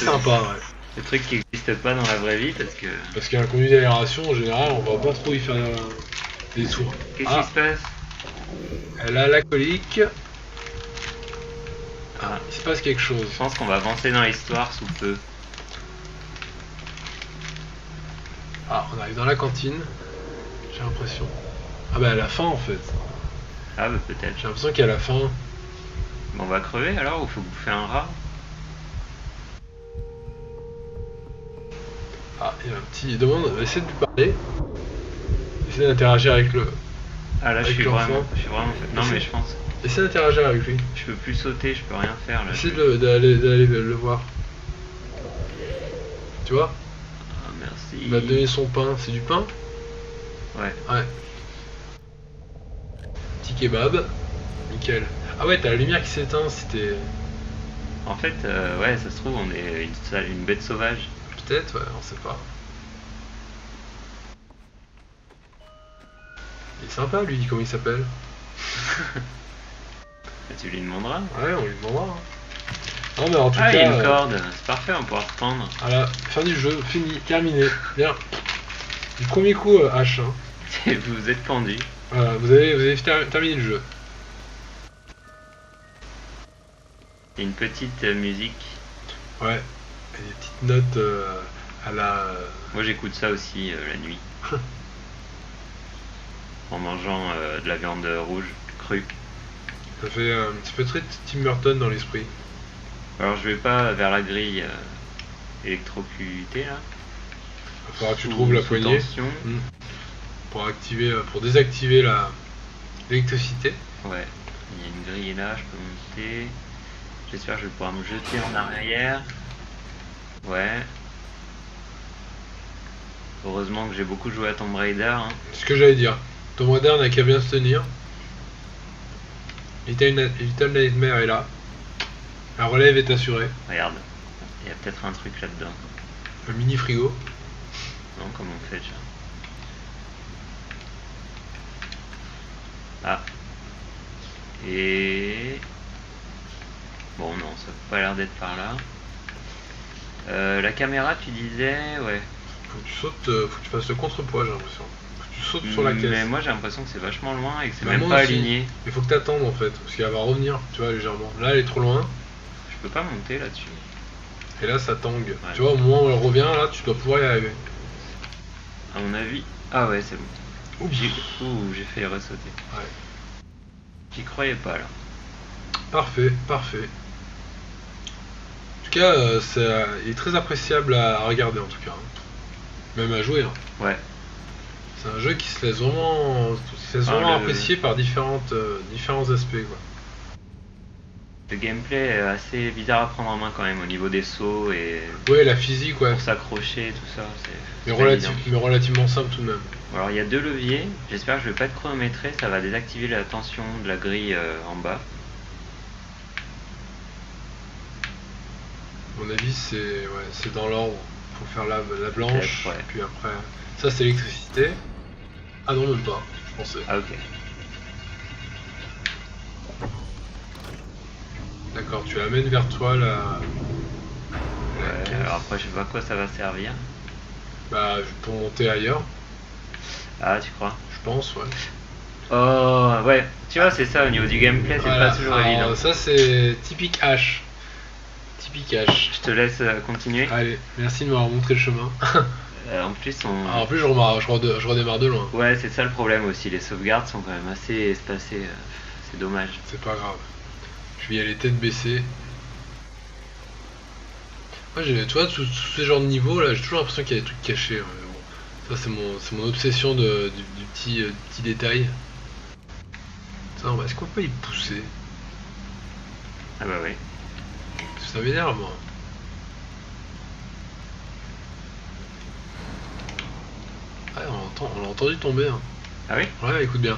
sympa, ouais. Le truc qui n'existe pas dans la vraie vie parce que. Parce qu'un conduit d'aération, en général, on va pas trop y faire des tours. Qu'est-ce qui se passe? Elle a la colique. Ah, il se passe quelque chose. Je pense qu'on va avancer dans l'histoire sous peu. Ah, on arrive dans la cantine. J'ai l'impression. Ah bah à la fin en fait. Ah bah peut-être. J'ai l'impression qu'à la fin. Bon, on va crever alors ou faut bouffer un rat? Ah, il y a un petit. Il demande. Essaie de lui parler. Essaie d'interagir avec le. Ah là je Avec suis l'enfant. vraiment fait. Non mais je pense. Essaie d'interagir avec lui. Je peux plus sauter, je peux rien faire là. Essaie d'aller le voir. Tu vois? Ah merci. Il va te donner son pain. C'est du pain? Ouais. Ouais. Petit kebab. Nickel. Ah ouais, t'as la lumière qui s'éteint si t'es. En fait, ouais, ça se trouve, on est une bête sauvage. Peut-être, ouais, on sait pas. Il est sympa lui, comment il s'appelle? Tu lui demanderas. Ouais, on lui demandera. Hein. Non mais en tout Ah, il y cas. a une corde, c'est parfait, on pourra reprendre. Voilà, fin du jeu, fini, terminé. Bien. Du premier coup, H. Hein. Et vous êtes pendu. Voilà, vous avez terminé le jeu. Il y a une petite musique. Ouais. Et des petites notes à la. Moi j'écoute ça aussi la nuit. En mangeant de la viande rouge crue. Ça fait très Tim Burton dans l'esprit. Alors je vais pas vers la grille électrocutée là. Il faudra que tu Sous- trouves la sous poignée tension. pour désactiver l'électricité. Ouais, il y a une grille là, je peux monter. J'espère que je vais pouvoir me jeter en arrière. Ouais. Heureusement que j'ai beaucoup joué à Tomb Raider. Hein. C'est ce que j'allais dire. Tomb Raider n'a qu'à bien se tenir. Little Nightmare est là. La relève est assurée. Regarde, il y a peut-être un truc là-dedans. Un mini frigo. Non, comment on fait déjà? Ah. Et... Bon non, ça n'a pas l'air d'être par là. La caméra, tu disais, ouais. Faut que tu sautes, faut que tu fasses le contrepoids, j'ai l'impression. Faut que tu sautes sur la caisse. Mais moi j'ai l'impression que c'est vachement loin et que c'est Bah, même moi pas aussi. aligné. Il faut que t'attendes en fait, parce qu'elle va revenir, tu vois, légèrement. Là, elle est trop loin, Je peux pas monter là-dessus. et là, ça tangue. Ouais. Tu vois, au moment où elle revient, là, tu dois pouvoir y arriver. À mon avis... Ah ouais, c'est bon. Oups. J'ai failli ressauter. Ouais. J'y croyais pas là. Parfait, parfait. En tout cas, il est très appréciable à regarder en tout cas. Hein. Même à jouer. Hein. Ouais. C'est un jeu qui se laisse vraiment apprécier par différents aspects. Quoi. Le gameplay est assez bizarre à prendre en main quand même au niveau des sauts et Ouais, la physique, ouais. pour s'accrocher, tout ça. Mais, pas évident. mais relativement simple tout de même. Alors il y a 2 leviers, j'espère que je vais pas être chronométré, ça va désactiver la tension de la grille en bas. À mon avis, c'est dans l'ordre. Faut faire la blanche, Peut-être, ouais. puis après. Ça, c'est l'électricité. Ah non, même pas, je pensais. Ah ok. D'accord, tu amènes vers toi la Ouais, caisse. alors après je sais pas à quoi ça va servir. Bah, pour monter ailleurs, Ah tu crois? je pense, ouais. Oh ouais, tu vois c'est ça au niveau du gameplay, c'est Voilà. pas toujours Alors, évident. ça, c'est typique H. Typique H. Je te laisse continuer. Allez, merci de m'avoir montré le chemin. En plus on... Alors, en plus, je redémarre de loin. Ouais c'est ça le problème aussi, les sauvegardes sont quand même assez espacées, c'est dommage. C'est pas grave. Je vais y aller tête baissée. Moi, tu vois, tous ces genres de niveaux là, j'ai toujours l'impression qu'il y a des trucs cachés. Hein, mais bon. Ça, c'est mon obsession du petit détail. Attends, est-ce qu'on peut y pousser? Ah bah oui. Ça m'énerve, moi. Ah, on l'a entendu tomber. Hein. Ah oui? Ouais, écoute bien.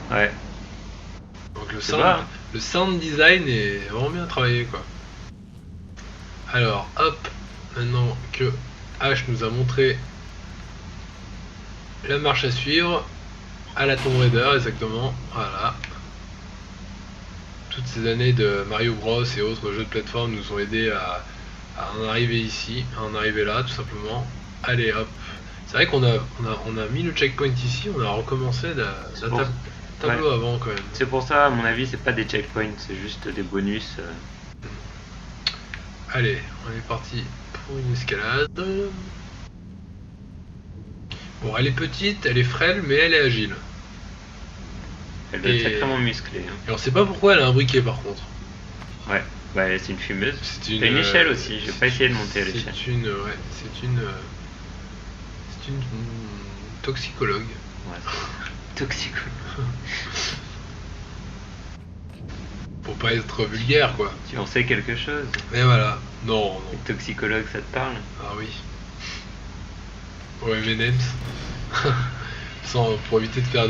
Ouais. Donc Hein. le sound design est vraiment bien travaillé, quoi. Alors, hop, maintenant que H nous a montré la marche à suivre, à la Tomb Raider exactement, voilà. Toutes ces années de Mario Bros et autres jeux de plateforme nous ont aidés à en arriver ici, à en arriver là, tout simplement. Allez, hop. C'est vrai qu'on a mis le checkpoint ici, on a recommencé tableau avant quand même. C'est pour ça, à mon avis, c'est pas des checkpoints, c'est juste des bonus. Allez, on est parti pour une escalade. Bon, elle est petite, elle est frêle, mais elle est agile. Elle doit être sacrément musclée. Hein. Et on sait pas pourquoi elle a un briquet par contre. Ouais, bah c'est une fumeuse. C'est une échelle aussi, j'ai pas essayé de monter à l'échelle. C'est une toxicologue. Ouais, toxicologue. Pour pas être vulgaire quoi. Tu en sais quelque chose? Mais voilà, non. Toxicologue, ça te parle? Ah oui. Ouais, M&M's. Pour éviter de faire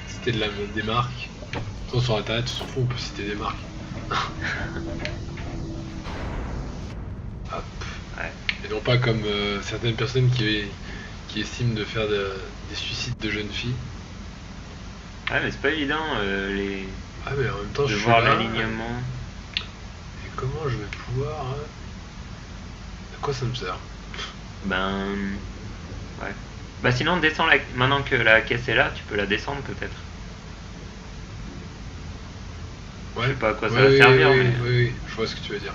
citer des marques. Sur internet, on s'en fout, on peut citer des marques. Hop. Ouais. Et non pas comme certaines personnes qui estiment de faire des suicides de jeunes filles. Ouais, mais c'est pas évident Ah mais en même temps de voir l'alignement. Et comment je vais pouvoir... À quoi ça me sert? Ben... Ouais. Bah sinon descends maintenant que la caisse est là, tu peux la descendre peut-être. Ouais. Je sais pas à quoi ça va servir mais... Oui, je vois ce que tu veux dire.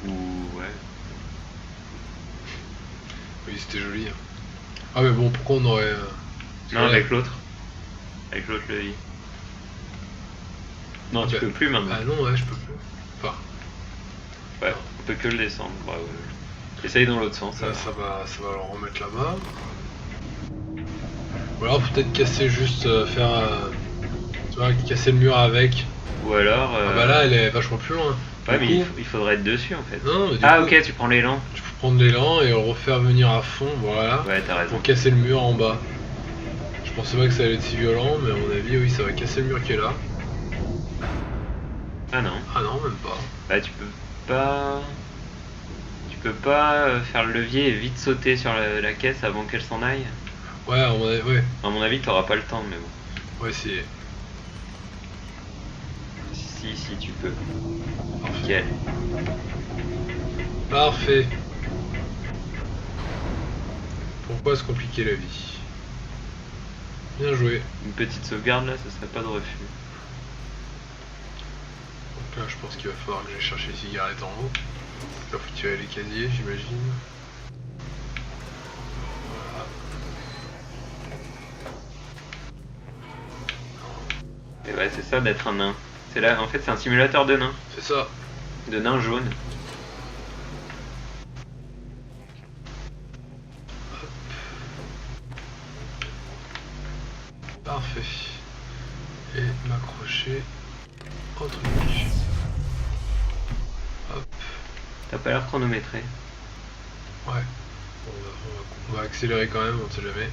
Ou... ouais. Oui, c'était joli. Ah mais bon, pourquoi on aurait... Non, avec l'autre. Avec l'autre levier. Non, tu peux plus maintenant. Ah non, ouais, je peux plus. Enfin... Ouais, on peut que le descendre. Bah, ouais. Essaye dans l'autre sens. Ça va le remettre là-bas. Ou alors peut-être casser juste... tu vois, casser le mur avec. Ou alors... Ah bah là, elle est vachement plus loin. Ouais, mais il faudrait être dessus en fait. Non, mais ah ok, tu prends l'élan. Tu peux prendre l'élan et le refaire venir à fond, voilà. Ouais, t'as raison. Pour casser le mur en bas. Je pensais pas que ça allait être si violent, mais à mon avis, oui, ça va casser le mur qui est là. Ah non. Ah non, même pas. Bah tu peux pas... Tu peux pas faire le levier et vite sauter sur la caisse avant qu'elle s'en aille. Ouais, à mon avis, ouais. À mon avis, t'auras pas le temps, mais bon. Ouais, c'est... Si, tu peux. Parfait. Parfait. Pourquoi se compliquer la vie? Bien joué. Une petite sauvegarde là, ce serait pas de refus. Donc là, je pense qu'il va falloir que j'aille chercher les cigarettes en haut. Là, faut tirer les casiers, j'imagine. Voilà. Et ouais, c'est ça d'être un nain. C'est là, en fait, c'est un simulateur de nain. C'est ça. De nain jaune. Parfait. Et m'accrocher au truc. Hop. T'as pas l'air chronométré. Ouais. On va accélérer quand même, on sait jamais.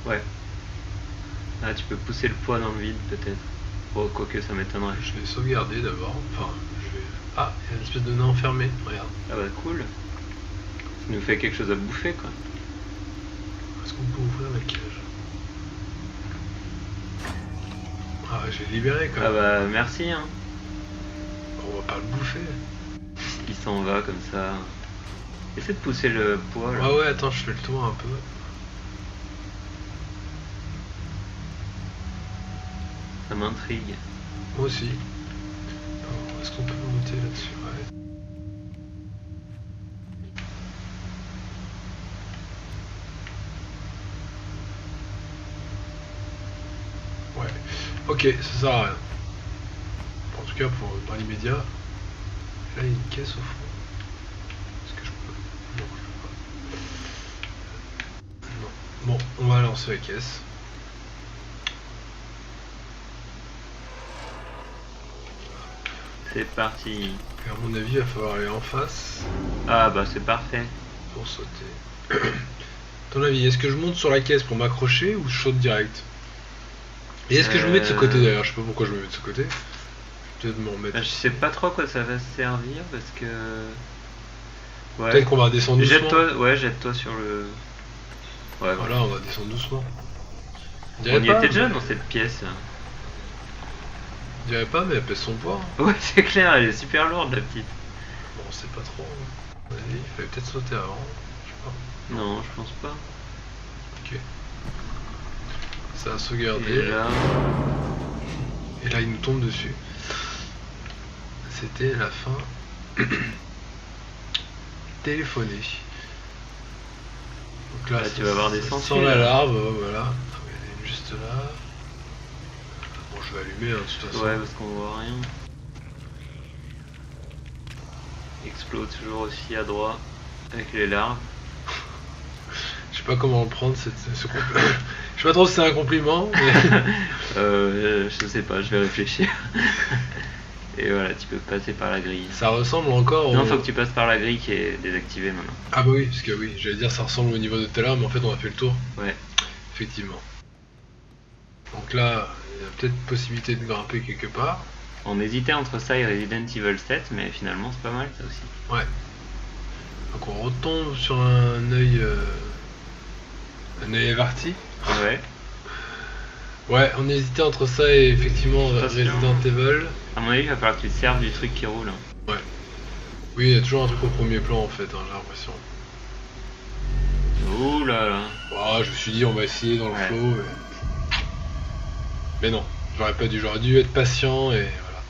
Ouais. Ah, tu peux pousser le poids dans le vide peut-être. Bon, quoique ça m'étonnerait. Je vais sauvegarder d'abord. Enfin, je vais... Ah, il y a une espèce de nain enfermé, regarde. Ah bah cool. Ça nous fait quelque chose à bouffer quoi. Est-ce qu'on peut ouvrir la cage? Ah, je l'ai libéré quand même. Ah bah merci hein. On va pas le bouffer. Il s'en va comme ça. Essaie de pousser le poids là. Ah ouais, attends, je fais le tour un peu. Ça m'intrigue. Moi aussi. Alors, est-ce qu'on peut monter là-dessus? Ouais. Ouais. Ok, ça sert à rien. En tout cas, dans l'immédiat. Là, il y a une caisse au fond. Est-ce que je peux... Non, je Bon, on va lancer la caisse. C'est parti. Et à mon avis, il va falloir aller en face Ah bah c'est parfait. pour sauter. À ton avis, est-ce que je monte sur la caisse pour m'accrocher ou je saute direct? Et est-ce que je me mets de ce côté d'ailleurs? Je sais pas pourquoi je me mets de ce côté. Je vais peut-être m'en remettre. Bah, je sais pas trop à quoi ça va servir parce que... Ouais. Peut-être qu'on va descendre doucement. Jette-toi, ouais, jette-toi sur le... Ouais, Voilà, on va descendre doucement. On y était déjà dans cette pièce. Je dirais pas, mais elle pèse son poids. Ouais, c'est clair, elle est super lourde la petite. Bon, on sait pas trop. Vas-y, il fallait peut-être sauter avant. Je sais pas. Non, je pense pas. Ok. Ça a sauvegardé. Et là, il nous tombe dessus. C'était la fin. Téléphoner. Donc là, tu vas avoir des sans sangsues, la là. larve, voilà. Elle est juste là. Bon, je vais allumer de toute façon. Ouais, parce qu'on voit rien. Explose toujours aussi à droite avec les larves. Je sais pas comment le prendre, ce compliment. Je sais pas trop si c'est un compliment, mais... je sais pas, je vais réfléchir. Et voilà, tu peux passer par la grille. Ça ressemble encore Non, faut que tu passes par la grille qui est désactivée maintenant. Ah bah oui, parce que oui, j'allais dire ça ressemble au niveau de tout à l'heure, mais en fait on a fait le tour. Ouais. Effectivement. Donc là, il y a peut-être possibilité de grimper quelque part. On hésitait entre ça et Resident Evil 7, mais finalement c'est pas mal ça aussi. Ouais. Donc on retombe sur un œil averti. Ouais. Ouais, on hésitait entre ça et effectivement Resident Evil. À mon avis, il va falloir que tu te serves du truc qui roule. Ouais. Oui, il y a toujours un truc au premier plan en fait, hein, j'ai l'impression. Ouh là là. Oh, je me suis dit on va essayer dans le flow. Mais non, j'aurais dû être patient et voilà.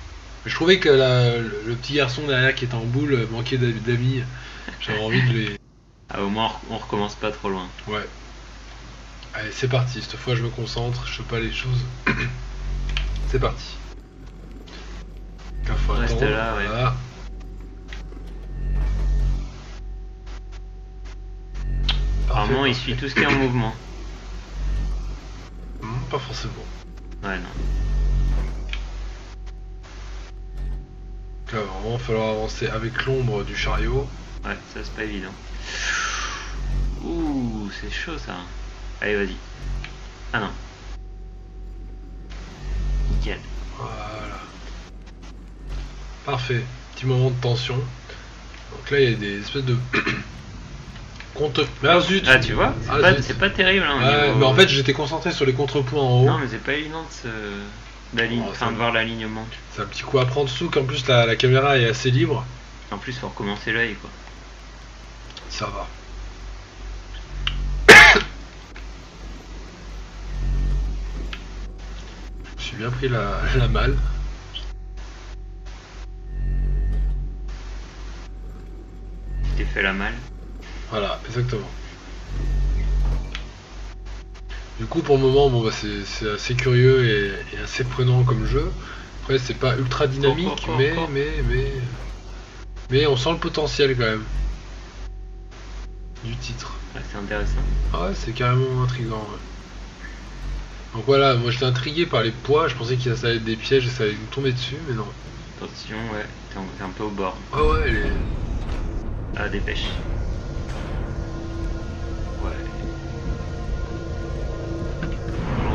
Mais je trouvais que le petit garçon derrière qui était en boule manquait d'amis. J'avais envie de les... Ah, au moins on recommence pas trop loin. Ouais. Allez, c'est parti, cette fois je me concentre, je fais pas les choses. C'est parti. Reste là, ouais. Voilà. Apparemment, il suit tout ce qui est en mouvement. Pas forcément. Ouais, non. Donc là, vraiment, il va falloir avancer avec l'ombre du chariot. Ouais, ça c'est pas évident. Ouh, c'est chaud ça. Allez, vas-y. Ah non. Nickel. Voilà. Parfait. Petit moment de tension. Donc là, il y a des espèces de... Ah zut. Ah tu vois, c'est pas terrible hein, ouais, mais en fait j'étais concentré sur les contrepoints en haut. Non mais c'est pas évident de voir l'alignement. C'est un petit coup à prendre, sous qu'en plus la caméra est assez libre. En plus faut recommencer l'œil quoi. Ça va. Je me suis bien pris la malle. Tu t'es fait la malle. Voilà, exactement. Du coup, pour le moment, bon, bah, c'est assez curieux et assez prenant comme jeu. Après, c'est pas ultra dynamique, mais on sent le potentiel quand même du titre. Ouais, c'est intéressant. Ah ouais, c'est carrément intriguant. Ouais. Donc voilà, moi j'étais intrigué par les poids. Je pensais que ça allait être des pièges et ça allait nous tomber dessus, mais non. Attention, ouais, t'es un peu au bord. Ah ouais, elle est... Ah, dépêche.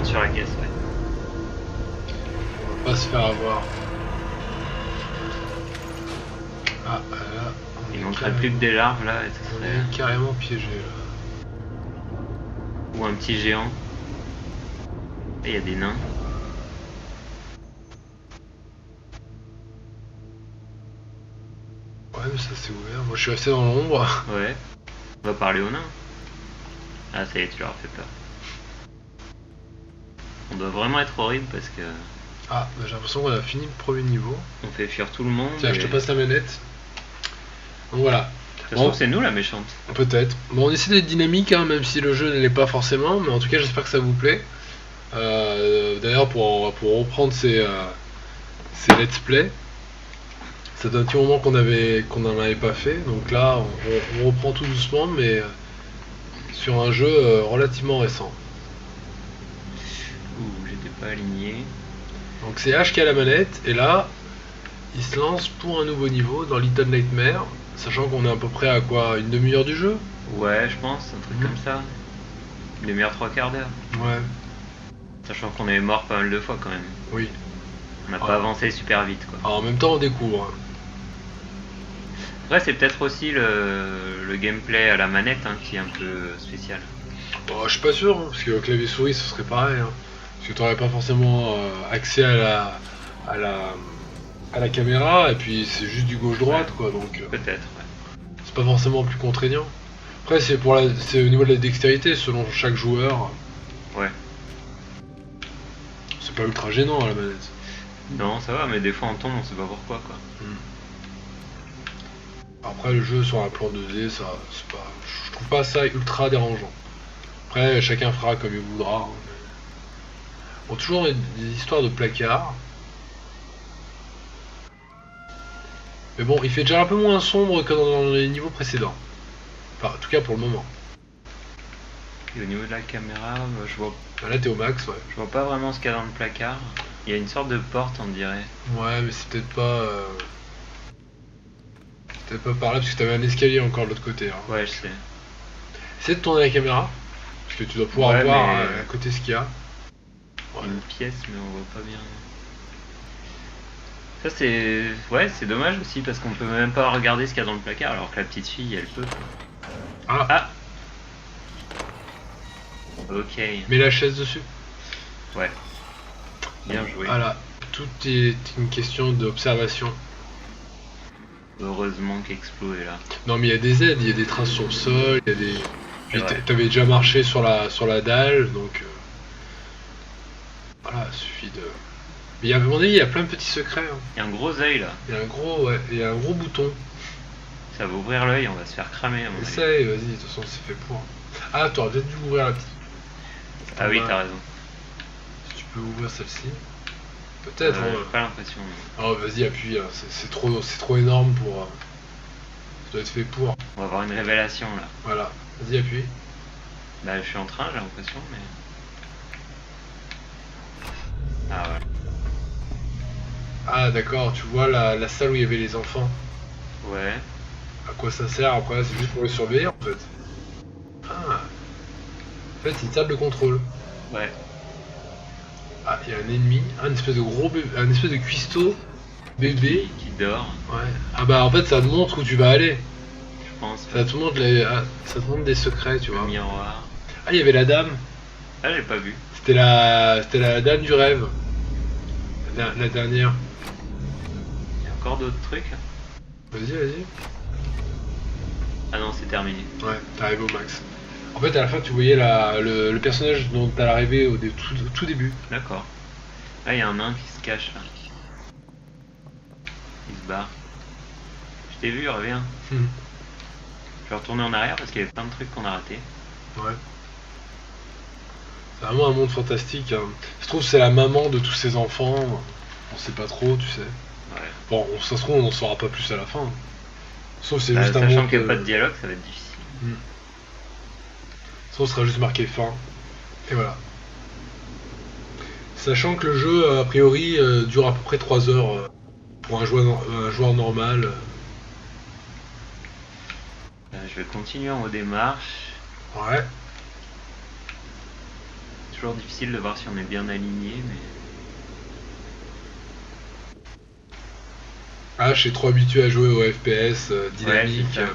Sur la caisse, ouais. On va pas se faire avoir. Ah, là, il manquerait plus que des larves là et ça serait... On est carrément piégé là. Ou un petit géant. Et il y a des nains. Ouais, mais ça s'est ouvert. Moi je suis resté dans l'ombre. Ouais. On va parler aux nains. Ah, ça y est, tu leur as fait peur. On doit vraiment être horrible parce que... Ah, bah, j'ai l'impression qu'on a fini le premier niveau. On fait fuir tout le monde. Tiens, je te passe la manette. Donc voilà. De toute façon, c'est nous la méchante. Peut-être. Bon, on essaie d'être dynamique, hein, même si le jeu ne l'est pas forcément, mais en tout cas, j'espère que ça vous plaît. D'ailleurs, pour reprendre ces let's play, ça fait un petit moment qu'on n'en avait pas fait, donc là, on reprend tout doucement, mais sur un jeu relativement récent. Ouh, j'étais pas aligné. Donc c'est HK à la manette, et là, il se lance pour un nouveau niveau dans Little Nightmare, sachant qu'on est à peu près à quoi, une demi-heure du jeu? Ouais, je pense, un truc Mhm. comme ça. Les meilleurs 3/4 d'heure. Ouais, Sachant qu'on est mort pas mal de fois quand même. oui. On n'a Ah. pas avancé super vite quoi. Alors en même temps, on découvre. Hein. Après, c'est peut-être aussi le gameplay à la manette hein, qui est un peu spécial. Bon, je suis pas sûr, hein, parce que clavier souris, ce serait pareil. Hein. Parce que t'aurais pas forcément accès à la, à la caméra, et puis c'est juste du gauche-droite, quoi. Donc Peut-être, ouais. c'est pas forcément plus contraignant. Après, c'est au niveau de la dextérité, selon chaque joueur. Ouais. C'est pas ultra gênant à la manette. Non, ça va, mais des fois on tombe, on sait pas pourquoi quoi. Après, le jeu sur un plan 2D, ça, c'est pas, je trouve pas ça ultra dérangeant. Après, chacun fera comme il voudra. Hein. Bon, toujours des histoires de placards. Mais bon, il fait déjà un peu moins sombre que dans les niveaux précédents. Enfin, en tout cas pour le moment. Et au niveau de la caméra, bah, Là, t'es au max, ouais. je vois pas vraiment ce qu'il y a dans le placard. Il y a une sorte de porte, on dirait. Ouais, mais c'est peut-être pas. Peut-être pas par là, parce que t'avais un escalier encore de l'autre côté. Hein. Ouais, je sais. Essaie de tourner la caméra. Parce que tu dois pouvoir Ouais, voir mais- à côté ce qu'il y a. Ouais. Une pièce, mais on voit pas bien. Ça, c'est. Ouais, c'est dommage aussi parce qu'on peut même pas regarder ce qu'il y a dans le placard alors que la petite fille, elle peut. Ah, Ah Ok. mets la chaise dessus. Ouais. Bien joué. Voilà. Tout est une question d'observation. Heureusement qu'Explo est là. Non, mais il y a des aides, il y a des traces sur le sol, il y a des. Puis vrai. t'avais déjà marché sur la dalle, donc. Voilà, il suffit de. Mais à mon avis, il y a plein de petits secrets. Hein. Il y a un gros œil là. Il y a un gros, ouais, il y a un gros bouton. Ça va ouvrir l'œil, on va se faire cramer à mon avis. Essaye, vas-y, de toute façon, c'est fait pour. Ah, t'aurais peut-être dû ouvrir la petite. Ah oui, Ouais. t'as raison. Si tu peux ouvrir celle-ci. Peut-être. J'ai Hein. pas l'impression. Oh, vas-y, appuie. Hein. C'est trop énorme pour. Ça doit être fait pour. On va avoir une révélation là. Voilà. Vas-y, appuie. Bah, je suis en train, j'ai l'impression, mais. Ah ouais. Ah, d'accord. Tu vois la salle où il y avait les enfants. Ouais. À quoi ça sert après? C'est juste pour les surveiller en fait. Ah. En fait, c'est une salle de contrôle. Ouais. Ah, il y a un ennemi. Ah, une espèce de gros bébé, un espèce de cuistot bébé. Qui dort, Ouais. Ah bah en fait, ça te montre où tu vas aller. je pense. Ça te montre ça te montre des secrets, tu Le vois. miroir. Ah, il y avait la dame. Ah, j'ai pas vu. C'était la dame du rêve. La dernière. Il y a encore d'autres trucs. Vas-y, vas-y. Ah non, c'est terminé. Ouais, t'arrives au max. En fait, à la fin, tu voyais le personnage dont t'as l'arrivée au tout début. D'accord. Là, il y a un nain qui se cache là. Il se barre. Je t'ai vu, reviens. Hmm. Je vais retourner en arrière parce qu'il y avait plein de trucs qu'on a ratés. Ouais. C'est vraiment un monde fantastique. Hein. Je trouve que c'est la maman de tous ces enfants. On sait pas trop, tu sais. Ouais. Bon, ça se trouve, on n'en saura pas plus à la fin. Sauf c'est Bah, juste un sachant monde. qu'il n'y a pas de dialogue, ça va être difficile. Sauf ce sera juste marqué fin. Et voilà. Sachant que le jeu, a priori, dure à peu près 3 heures pour un joueur normal. Je vais continuer en haut des marches. Ouais. Toujours difficile de voir si on est bien aligné, mais. Ah, je suis trop habitué à jouer au FPS dynamique. c'est ça.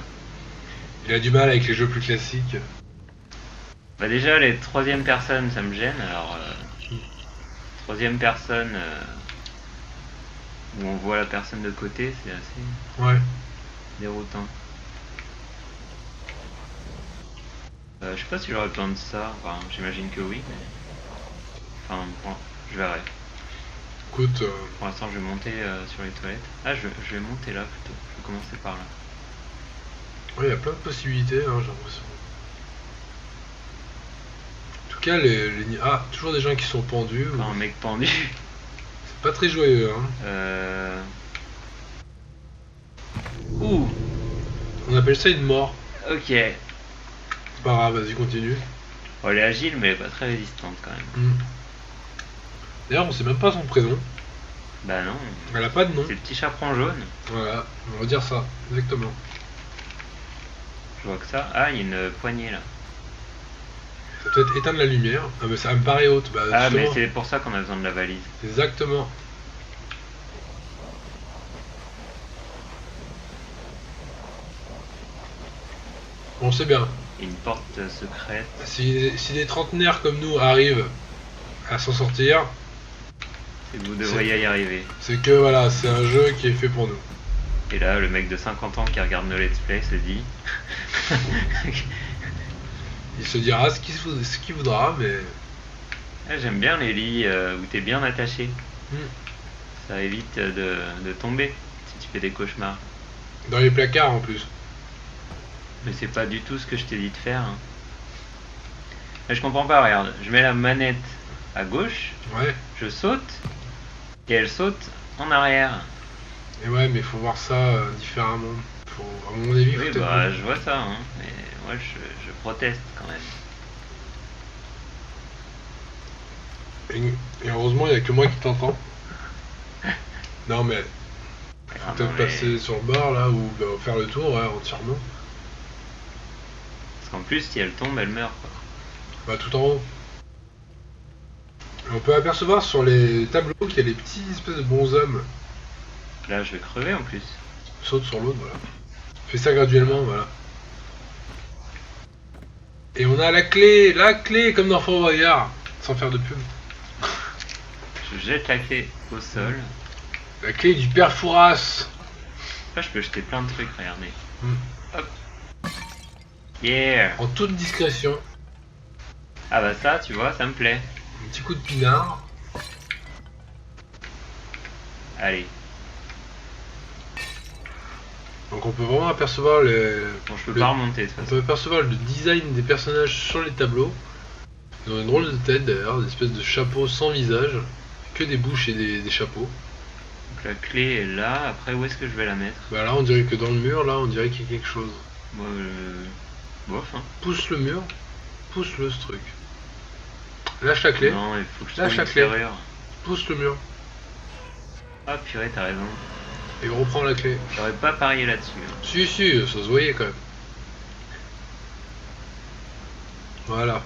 Il a du mal avec les jeux plus classiques. Bah déjà les troisième personnes ça me gêne, alors troisième personne où on voit la personne de côté c'est assez Ouais. déroutant. Je sais pas si j'aurais besoin de ça, enfin j'imagine que oui mais. Enfin bon, je verrai. Écoute, Pour l'instant je vais monter sur les toilettes. Ah je vais monter là plutôt, je vais commencer par là. ouais, il y a plein de possibilités, hein, j'ai l'impression. En tout cas, ah, toujours des gens qui sont pendus. Encore un mec pendu. C'est pas très joyeux, hein. Ouh. On appelle ça une mort. Ok. C'est pas grave, vas-y, continue. Bon, elle est agile, mais elle est pas très résistante quand même. Hmm. D'ailleurs, on sait même pas son prénom. Bah non, Elle a pas de nom. c'est le petit chaperon jaune. Voilà, on va dire ça, exactement. Je vois que ça. Ah, il y a une poignée là. Ça peut être éteindre la lumière. Ah, mais ça me paraît haute. Bah, Ah, mais justement. c'est pour ça qu'on a besoin de la valise. Exactement. Bon, c'est bien. Et une porte secrète. Si des trentenaires comme nous arrivent à s'en sortir, Et vous devriez y arriver. c'est que voilà, c'est un jeu qui est fait pour nous. Et là, le mec de 50 ans qui regarde nos let's play se dit. Il se dira ce qu'il voudra, mais Ah, j'aime bien les lits où t'es bien attaché. Hmm. Ça évite de tomber si tu fais des cauchemars. Dans les placards en plus. Mais c'est pas du tout ce que je t'ai dit de faire. Hein. Mais je comprends pas, regarde. Je mets la manette à gauche, Ouais. je saute, et elle saute en arrière. Et ouais, mais faut voir ça différemment. À mon avis, faut Oui, peut-être- bah je vois ça, hein. Mais moi je proteste quand même. Et heureusement, il n'y a que moi qui t'entends. Non, mais Ah, peut-être non, mais- passer sur le bord là ou bah, faire le tour ouais, entièrement. Parce qu'en plus, si elle tombe, elle meurt. Quoi. Bah, tout en haut. Et on peut apercevoir sur les tableaux qu'il y a les petits espèces de bonshommes. Là, je vais crever en plus. Saute sur l'autre, voilà. Fais ça graduellement, voilà. Et on a la clé comme dans Fort Boyard, sans faire de pub. Je jette la clé au sol. La clé du père Fouras. Là, je peux jeter plein de trucs, regardez. Hmm. Hop. Yeah. En toute discrétion. Ah bah ça, tu vois, ça me plaît. Un petit coup de pinard. Allez. Donc on peut vraiment apercevoir Bon, je peux pas remonter de toute on façon. peut apercevoir le design des personnages sur les tableaux. Ils ont une drôle de tête d'ailleurs, des espèces de chapeaux sans visage. Que des bouches et des chapeaux. Donc la clé est là. Après, où est-ce que je vais la mettre? Bah là on dirait que dans le mur, là on dirait qu'il y a quelque chose. Moi, bof, hein. Pousse le mur, pousse-le ce truc. Lâche la clé, Non, il faut que je Lâche trouve la une clé. serrure. pousse le mur. Ah purée, t'as raison. Et reprends la clé. J'aurais pas parié là-dessus. Hein. Si, ça se voyait quand même. Voilà.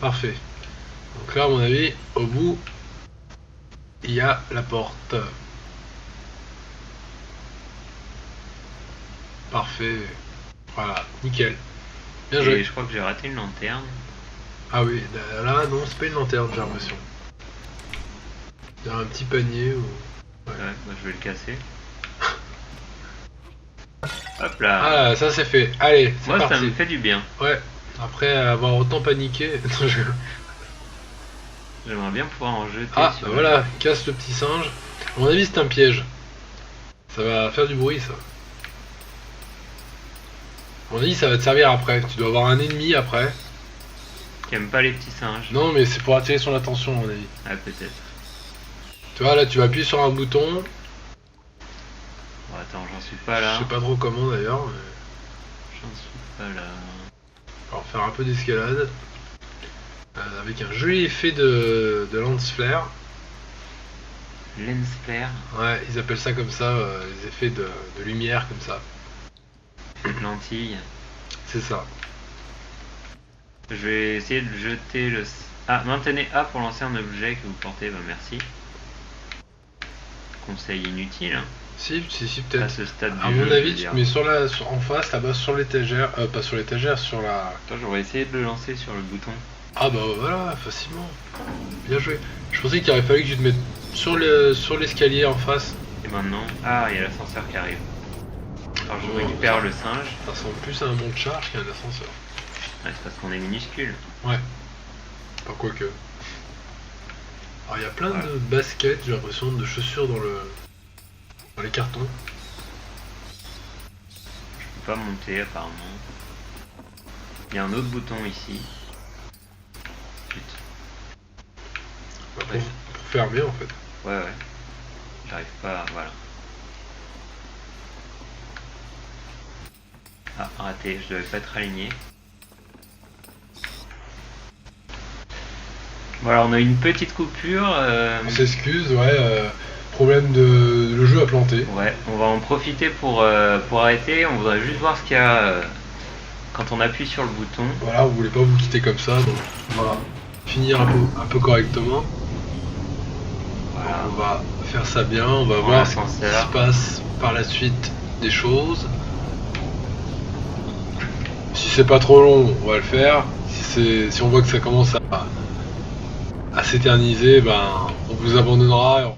Parfait. Donc là, à mon avis, au bout, il y a la porte. Parfait. Voilà, nickel. Bien Et joué. je crois que j'ai raté une lanterne. Ah oui, là, non, c'est pas une lanterne, j'ai l'impression. Il y a un petit panier ou... Ouais, moi je vais le casser. Hop là. Ah, ça c'est fait. Allez, c'est Moi parti. ça me fait du bien. Ouais, après avoir autant paniqué... Non, J'aimerais bien pouvoir en jeter Ah, sur voilà, casse le petit singe. À mon avis, c'est un piège. Ça va faire du bruit, ça. À mon avis, ça va te servir après. Tu dois avoir un ennemi après. qui aime pas les petits singes. Non, mais c'est pour attirer son attention, à mon avis. Ah peut-être. Tu vois, là, tu vas appuyer sur un bouton. Bon, attends, j'en suis pas là. Je sais pas trop comment, d'ailleurs. Mais... J'en suis pas là. On va faire un peu d'escalade. Avec un joli effet de lance flare. Lens flare, Ouais, ils appellent ça comme ça, les effets de lumière comme ça. lentille. C'est ça. Je vais essayer de jeter le... Ah, maintenez A pour lancer un objet que vous portez, bah merci. Conseil inutile, hein. Si, À peut-être. ce stade du À jeu, mon je veux avis, tu dire. te mets en face, là-bas, sur l'étagère. Pas sur l'étagère, sur la... Attends, j'aurais essayé de le lancer sur le bouton. Ah bah voilà, facilement. Bien joué. Je pensais qu'il aurait fallu que tu te mettes sur l'escalier en face. Et maintenant... Ah, il y a l'ascenseur qui arrive. Alors je récupère le singe. Ça ressemble plus à un monte charge qu'à un ascenseur. Ouais, c'est parce qu'on est minuscule. Ouais. Pas quoi que. Alors il y a plein Voilà. de baskets, j'ai l'impression, de chaussures dans les cartons. Je peux pas monter apparemment. Il y a un autre bouton ici. Putain. Bah, Ouais. pour fermer en fait. Ouais. J'arrive pas... Voilà. Ah, raté, je devais pas être aligné. Bon, alors on a une petite coupure. On s'excuse, ouais. Problème de... Le jeu a planté. Ouais, on va en profiter pour arrêter. On voudrait juste voir ce qu'il y a quand on appuie sur le bouton. Voilà, vous voulez pas vous quitter comme ça, donc on va finir un peu correctement. Voilà. On va faire ça bien, on va Prends voir ce qui l'ascenseur. se passe par la suite des choses. Si c'est pas trop long, on va le faire. Si on voit que ça commence à s'éterniser, ben on vous abandonnera.